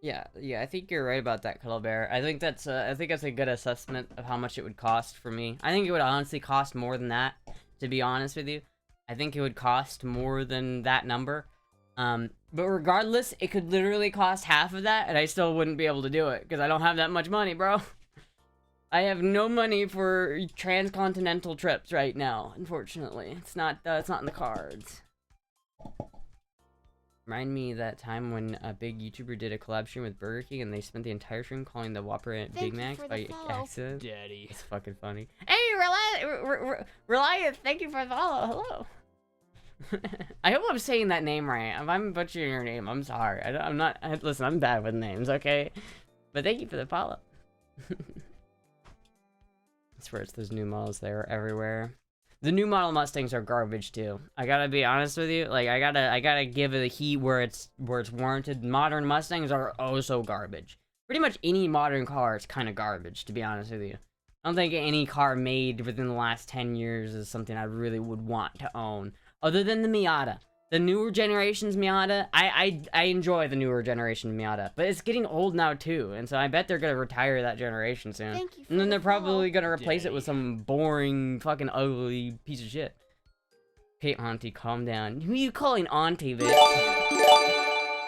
Yeah, I think you're right about that, Cuddle Bear. I think that's a good assessment of how much it would cost for me. I think it would honestly cost more than that, to be honest with you. I think it would cost more than that number. But regardless, it could literally cost half of that, and I still wouldn't be able to do it, because I don't have that much money, bro. I have no money for transcontinental trips right now, unfortunately. It's not in the cards. Remind me that time when a big YouTuber did a collab stream with Burger King and they spent the entire stream calling the Whopper Big Mac by accident. Daddy. It's fucking funny. Hey, Reliant, thank you for the follow. Hello. I hope I'm saying that name right. If I'm butchering your name, I'm sorry. I'm not. Listen, I'm bad with names, okay? But thank you for the follow. I swear it's those new models. They're everywhere. The new model Mustangs are garbage too. I gotta be honest with you. Like I gotta give it the heat where it's warranted. Modern Mustangs are oh so garbage. Pretty much any modern car is kind of garbage, to be honest with you. I don't think any car made within the last 10 years is something I really would want to own, other than the Miata. The newer generation's Miata, I enjoy the newer generation Miata, but it's getting old now too, and so I bet they're gonna retire that generation soon. Thank you for And then the they're probably follow. gonna replace it with some boring, fucking ugly piece of shit. Hey, Auntie, calm down. Who are you calling Auntie, bitch?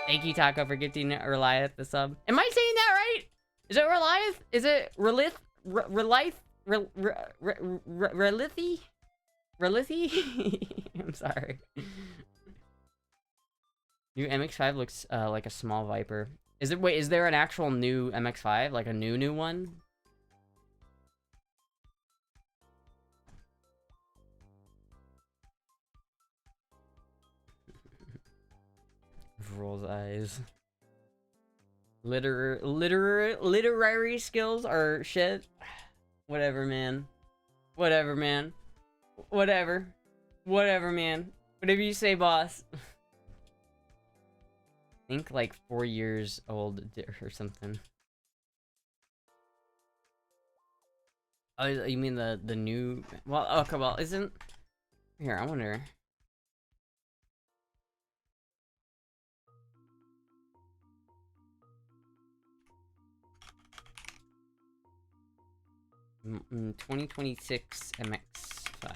Thank you, Taco, for gifting Reliath the sub. Am I saying that right? Is it Reliath? Is it Relith? Relithi? Relithi? I'm sorry. New MX-5 looks like a small Viper. Wait, is there an actual new MX-5? Like a new one? Rolls eyes. Literary skills are shit. Whatever, man. Whatever, man. Whatever. Whatever, man. Whatever you say, boss. Think like 4 years old or something. Oh, you mean the new? Well, okay, well, isn't here? I wonder. Mm, 2026 MX-5.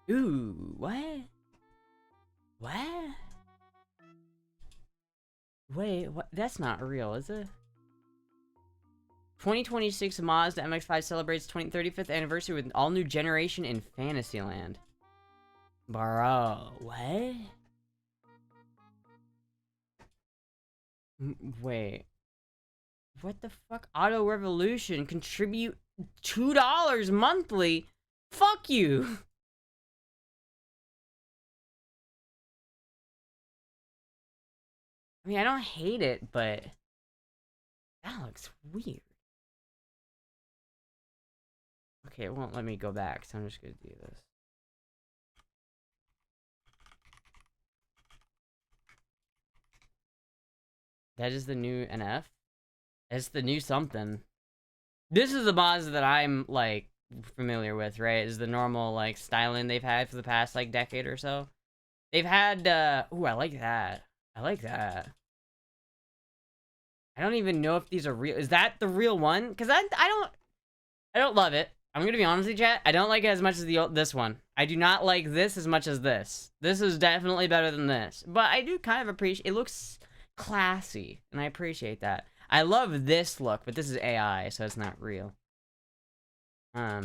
Ooh, what? What? Wait, what? That's not real, is it? 2026 Mazda MX-5 celebrates 35th anniversary with an all-new generation in Fantasyland. Bro, what? Wait. What the fuck? Auto Revolution contribute $2 monthly? Fuck you! I mean, I don't hate it, but that looks weird. Okay, it won't let me go back, so I'm just gonna do this. That is the new NF? That's the new something. This is the Mazda that I'm, like, familiar with, right? Is the normal, like, styling they've had for the past, like, decade or so. They've had, ooh, I like that. I like that. I don't even know if these are real. Is that the real one? Because I don't love it. I'm gonna be honest with you, chat. I don't like it as much as this one. I do not like this as much as this. This is definitely better than this. But I do kind of appreciate, it looks classy, and I appreciate that. I love this look, but this is AI, so it's not real. Oh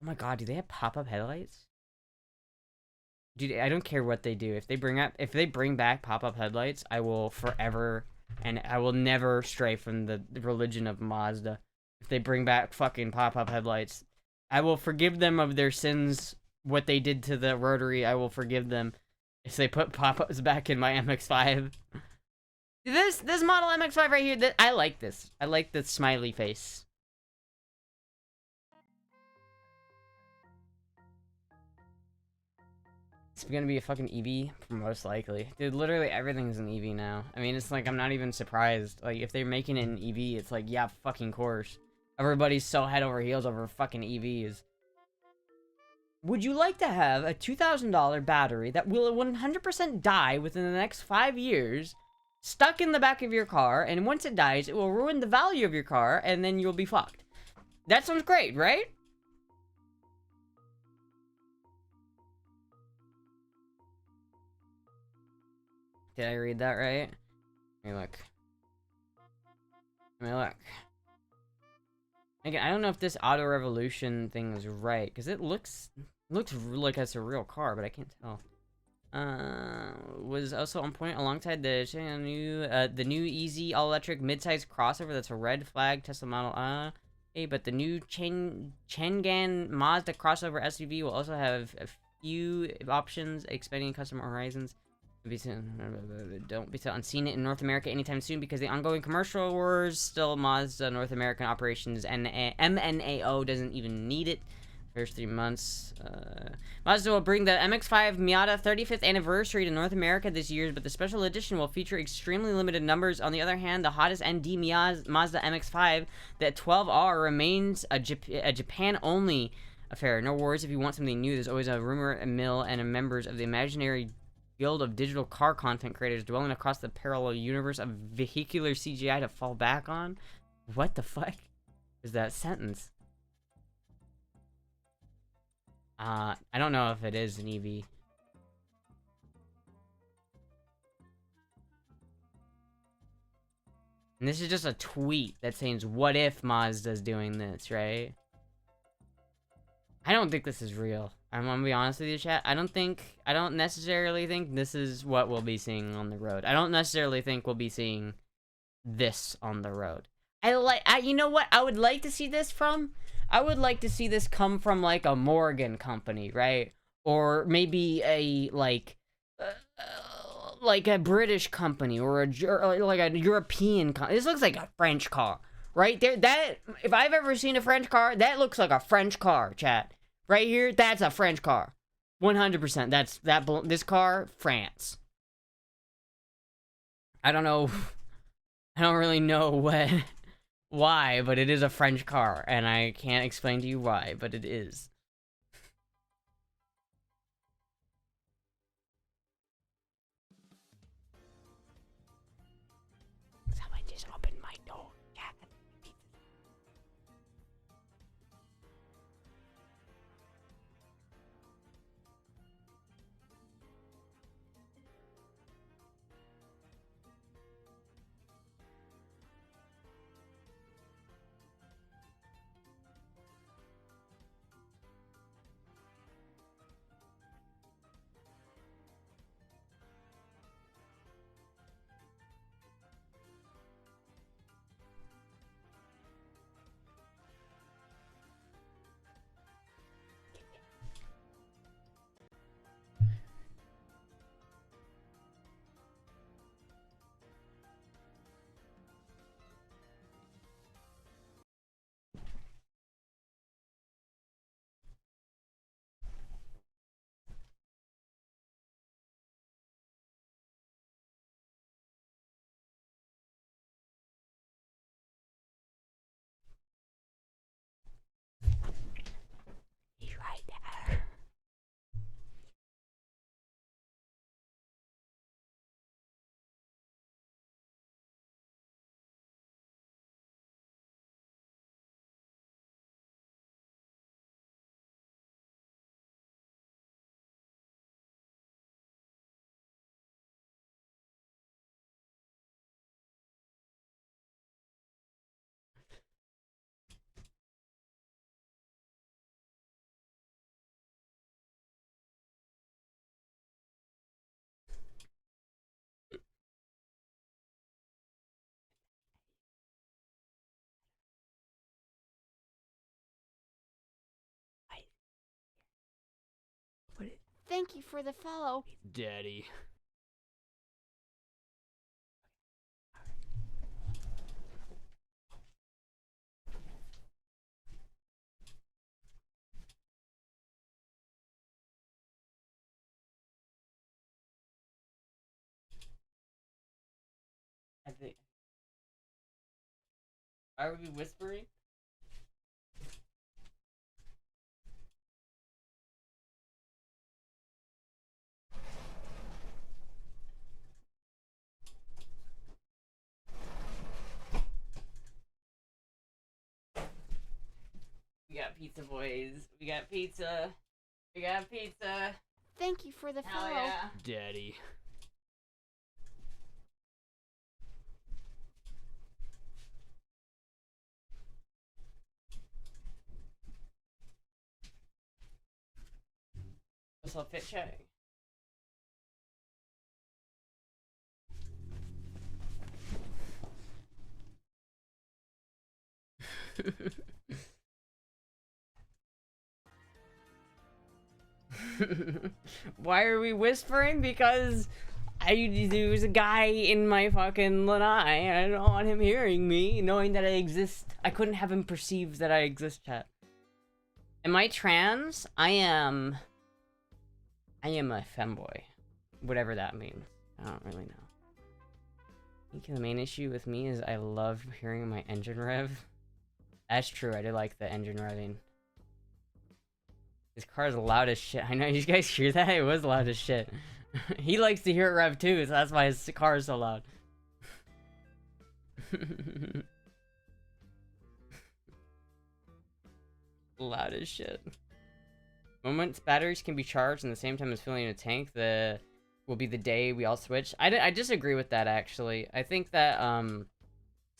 my god, do they have pop-up headlights? Dude, I don't care what they do. If they bring back pop-up headlights, I will forever, and I will never stray from the religion of Mazda. If they bring back fucking pop-up headlights, I will forgive them of their sins. What they did to the rotary, I will forgive them. If they put pop-ups back in my MX-5. This model MX-5 right here, I like this. I like the smiley face. It's gonna be a fucking EV? Most likely. Dude, literally everything's an EV now. I mean, it's like, I'm not even surprised. Like, if they're making it an EV, it's like, yeah, fucking course. Everybody's so head over heels over fucking EVs. Would you like to have a $2,000 battery that will 100% die within the next 5 years, stuck in the back of your car, and once it dies, it will ruin the value of your car, and then you'll be fucked? That sounds great, right? Did I read that right? Let me look. Let me look. Again, I don't know if this Auto Revolution thing is right, because it looks like it's a real car, but I can't tell. Was also on point alongside the new easy all-electric mid-size crossover that's a red flag Tesla Model A, but the new Chang'an Mazda crossover SUV will also have a few options, expanding customer horizons. Don't be unseen it in North America anytime soon because the ongoing commercial wars. Still, Mazda North American operations and MNAO doesn't even need it. First 3 months. Mazda will bring the MX-5 Miata 35th anniversary to North America this year, but the special edition will feature extremely limited numbers. On the other hand, the hottest ND Mazda MX-5, the 12R, remains a Japan-only affair. No worries if you want something new. There's always a rumor mill and members of the imaginary guild of digital car content creators dwelling across the parallel universe of vehicular CGI to fall back on. What the fuck is that sentence? I don't know if it is an EV. And this is just a tweet that says, what if Mazda's doing this, right? I don't think this is real. I'm gonna be honest with you, chat. I don't necessarily think this is what we'll be seeing on the road. I don't necessarily think we'll be seeing this on the road. You know what I would like to see this from? I would like to see this come from, like, a Morgan company, right? Or maybe a, like a British company, or like a European company. This looks like a French car, right? If I've ever seen a French car, that looks like a French car, chat. Right here, that's a French car. 100%. This car, France. I don't know. I don't really know why, but it is a French car, and I can't explain to you why, but it is. Someone just opened my door. He's right there. Thank you for the follow, Daddy. I think. Are we whispering? We got pizza, boys. We got pizza. We got pizza. Thank you for the follow, yeah. Daddy. What's up, fit check? Why are we whispering? Because there's a guy in my fucking lanai. I don't want him hearing me, knowing that I exist. I couldn't have him perceive that I exist, chat. Am I trans? I am a femboy. Whatever that means. I don't really know. I think the main issue with me is I love hearing my engine rev. That's true, I do like the engine revving. This car is loud as shit. I know, you guys hear that? It was loud as shit. He likes to hear it rev too, so that's why his car is so loud. Loud as shit. Moments batteries can be charged in the same time as filling a tank, will be the day we all switch. I disagree with that, actually. I think that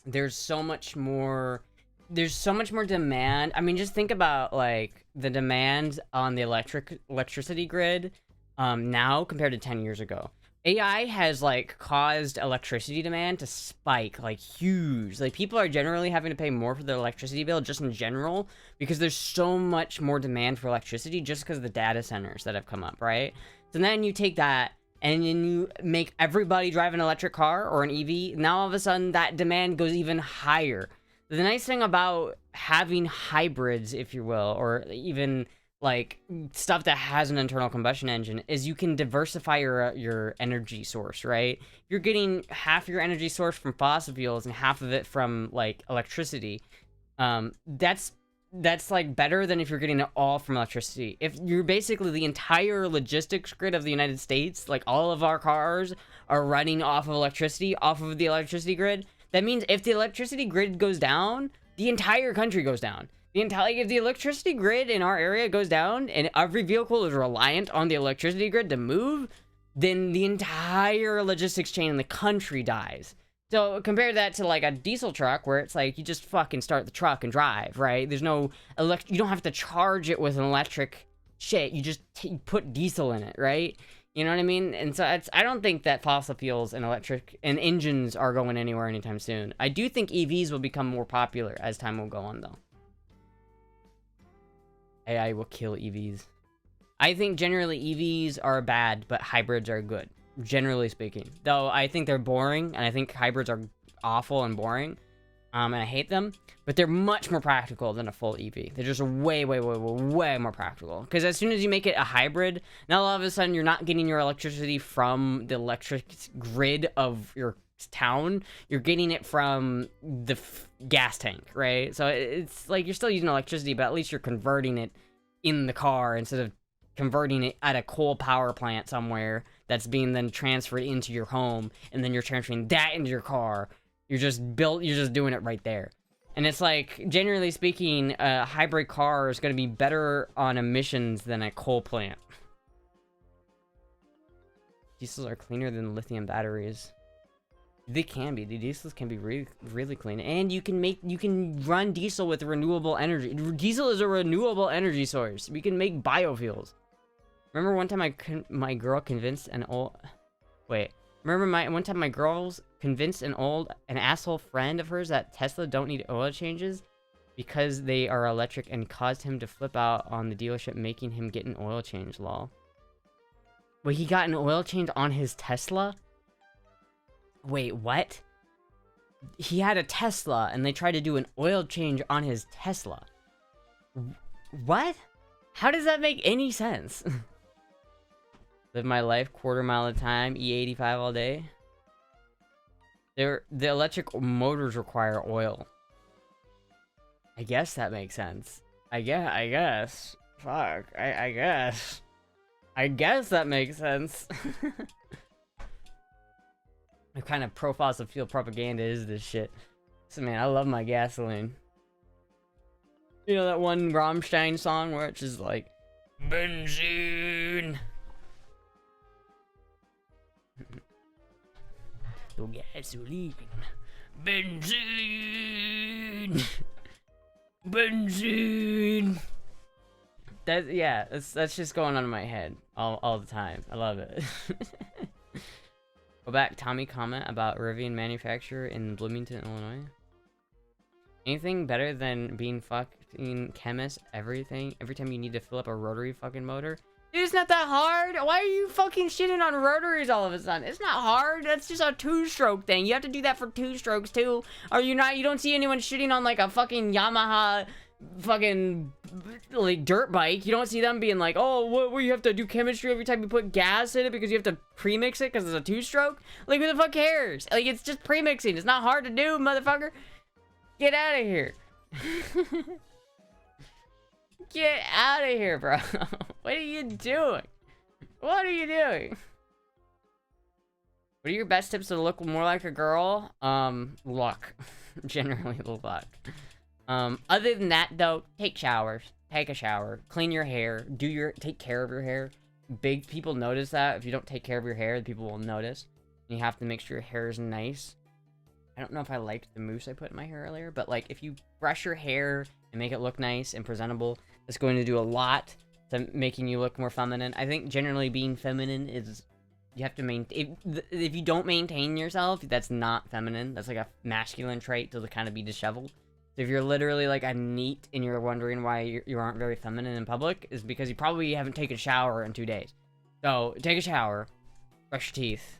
there's so much more demand. I mean, just think about like the demand on the electricity grid now compared to 10 years ago. AI has like caused electricity demand to spike like huge. Like people are generally having to pay more for their electricity bill just in general because there's so much more demand for electricity just because of the data centers that have come up, right? So then you take that and then you make everybody drive an electric car or an EV. Now all of a sudden that demand goes even higher. The nice thing about having hybrids, if you will, or even like stuff that has an internal combustion engine, is you can diversify your energy source, right? You're getting half your energy source from fossil fuels and half of it from like electricity. That's like better than if you're getting it all from electricity. If you're basically the entire logistics grid of the United States, like all of our cars are running off of electricity, off of the electricity grid, that means if the electricity grid goes down, the entire country goes down. If the electricity grid in our area goes down and every vehicle is reliant on the electricity grid to move, then the entire logistics chain in the country dies. So compare that to like a diesel truck where it's like you just fucking start the truck and drive, right? There's no you don't have to charge it with an electric shit. You just put diesel in it, right? You know what I mean? And so I don't think that fossil fuels and electric and engines are going anywhere anytime soon. I do think EVs will become more popular as time will go on, though. AI will kill EVs. I think generally EVs are bad, but hybrids are good, generally speaking. Though I think they're boring, and I think hybrids are awful and boring, and I hate them. But they're much more practical than a full EV. They're just way more practical. Because as soon as you make it a hybrid, now all of a sudden you're not getting your electricity from the electric grid of your town. You're getting it from the gas tank, right? So it's like you're still using electricity, but at least you're converting it in the car instead of converting it at a coal power plant somewhere that's being then transferred into your home, and then you're transferring that into your car. You're just doing it right there. And it's like, generally speaking, a hybrid car is going to be better on emissions than a coal plant. Diesels are cleaner than lithium batteries. They can be. The diesels can be really clean. And you can run diesel with renewable energy. Diesel is a renewable energy source. We can make biofuels. Remember one time my girl convinced an old... Wait. Remember one time my girls convinced an asshole friend of hers that Tesla don't need oil changes because they are electric, and caused him to flip out on the dealership, making him get an oil change, lol. Wait, he got an oil change on his Tesla? Wait, what? He had a Tesla and they tried to do an oil change on his Tesla. What? How does that make any sense? Live my life quarter mile at a time, E85 all day. The electric motors require oil. I guess that makes sense. I guess. Fuck. I guess. I guess that makes sense. What kind of pro-fossil fuel propaganda is this shit? So man, I love my gasoline. You know that one Rammstein song where it's just like, Benzene! The gasoline. Benzene! Benzene! That's just going on in my head all the time. I love it. Go back, Tommy comment about Rivian manufacturer in Bloomington, Illinois. Anything better than being fucking chemist every time you need to fill up a rotary fucking motor? Dude, it's not that hard. Why are you fucking shitting on rotaries all of a sudden? It's not hard. That's just a two-stroke thing. You have to do that for two strokes too. Or you don't see anyone shitting on like a fucking Yamaha fucking like dirt bike. You don't see them being like, oh, what you have to do chemistry every time you put gas in it because you have to premix it because it's a two-stroke. Like, who the fuck cares? Like, it's just premixing. It's not hard to do, motherfucker. Get out of here. Get out of here, bro. What are you doing? What are you doing? What are your best tips to look more like a girl? Luck. Generally luck. Other than that, though, take showers. Take a shower. Clean your hair. Take care of your hair. Big people notice that. If you don't take care of your hair, people will notice. You have to make sure your hair is nice. I don't know if I liked the mousse I put in my hair earlier, but, like, if you brush your hair and make it look nice and presentable, it's going to do a lot to making you look more feminine. I think generally being feminine is... You have to maintain... If you don't maintain yourself, that's not feminine. That's like a masculine trait to kind of be disheveled. So if you're literally like a neat and you're wondering why you aren't very feminine in public, is because you probably haven't taken a shower in 2 days. So take a shower, brush your teeth,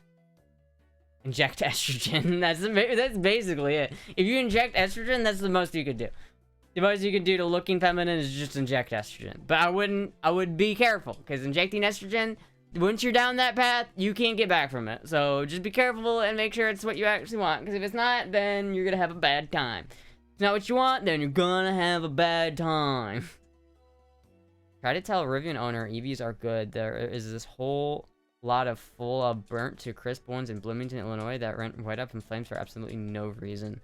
inject estrogen. That's basically it. If you inject estrogen, that's the most you could do. The most you can do to looking feminine is just inject estrogen. But I would be careful, because injecting estrogen, once you're down that path, you can't get back from it. So just be careful and make sure it's what you actually want, because if it's not, then you're gonna have a bad time. If it's not what you want, then you're gonna have a bad time. Try to tell a Rivian owner EVs are good. There is this whole lot of full of burnt to crisp ones in Bloomington, Illinois that went right up in flames for absolutely no reason.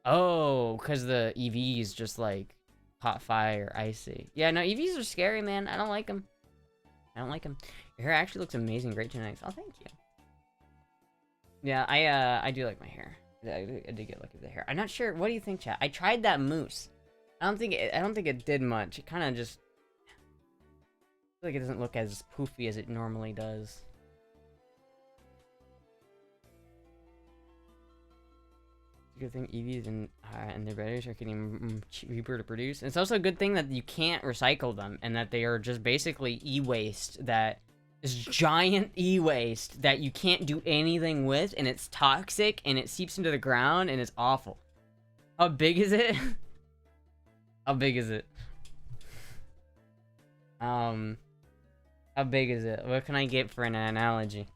Oh, because the EVs just like caught fire. I see. Yeah, no, EVs are scary, man. I don't like them. I don't like them. Your hair actually looks amazing. Great genetics. Oh, thank you. Yeah, I do like my hair. I did get lucky with the hair. I'm not sure. What do you think, chat? I tried that mousse. I don't think it did much. It kind of just... I feel like it doesn't look as poofy as it normally does. It's a good thing EVs and their batteries are getting cheaper to produce. And it's also a good thing that you can't recycle them and that they are just basically e-waste that is giant e-waste that you can't do anything with, and it's toxic and it seeps into the ground and it's awful. How big is it? How big is it? How big is it? What can I get for an analogy?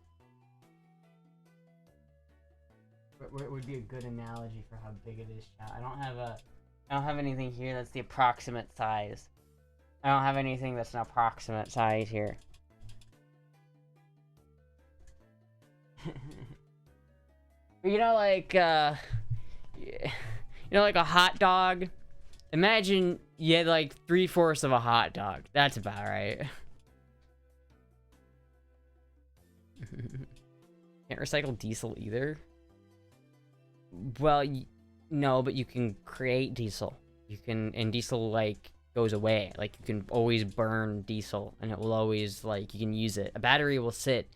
What would be a good analogy for how big it is, chat? I don't have anything here that's the approximate size. I don't have anything that's an approximate size here. You know, like, like a hot dog? Imagine you had, like, 3/4 of a hot dog. That's about right. Can't recycle diesel either? Well, no, but you can create diesel. And diesel, like, goes away. Like, you can always burn diesel, and it will always, like, you can use it. A battery will sit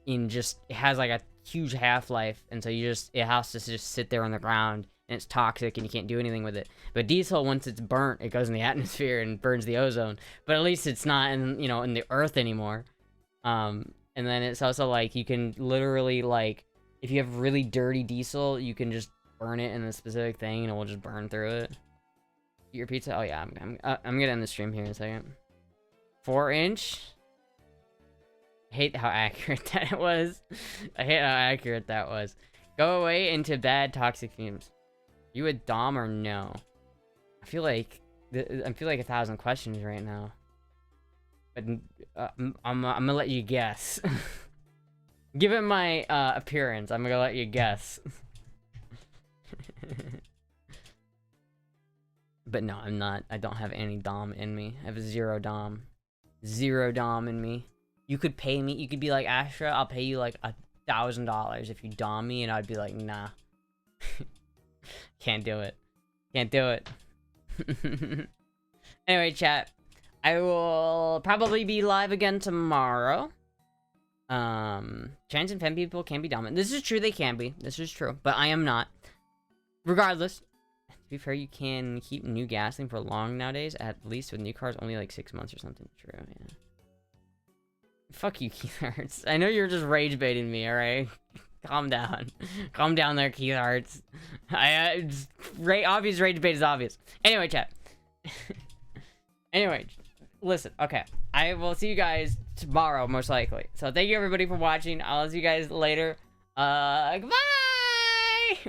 in it has, like, a huge half-life, and so it has to just sit there on the ground, and it's toxic, and you can't do anything with it. But diesel, once it's burnt, it goes in the atmosphere and burns the ozone. But at least it's not in the earth anymore. And then it's also, like, you can literally, like, if you have really dirty diesel, you can just burn it in a specific thing, and it will just burn through it. Eat your pizza? Oh, yeah, I'm gonna end the stream here in a second. 4-inch? I hate how accurate that was. I hate how accurate that was. Go away into bad toxic fumes. You a dom or no? I feel like 1,000 questions right now. But I'm gonna let you guess. Given my appearance, I'm gonna let you guess. But no, I'm not. I don't have any dom in me. I have 0 dom. 0 dom in me. You could pay me. You could be like, Astra, I'll pay you like $1,000 if you dom me, and I'd be like, nah. Can't do it. Can't do it. Anyway, chat. I will probably be live again tomorrow. Trans and femme people can be dominant. This is true, they can be. This is true. But I am not. Regardless, to be fair, you can keep new gasoline for long nowadays. At least with new cars, only like 6 months or something. True, yeah. Fuck you, Keith Hearts. I know you're just rage baiting me, alright? Calm down. Calm down there, Keith Hearts. Obvious rage bait is obvious. Anyway, chat. Anyway, listen, okay. I will see you guys tomorrow, most likely. So thank you everybody for watching. I'll see you guys later. Goodbye!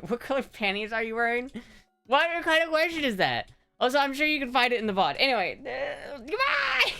What color panties are you wearing? What kind of question is that? Also, I'm sure you can find it in the VOD. Anyway, goodbye!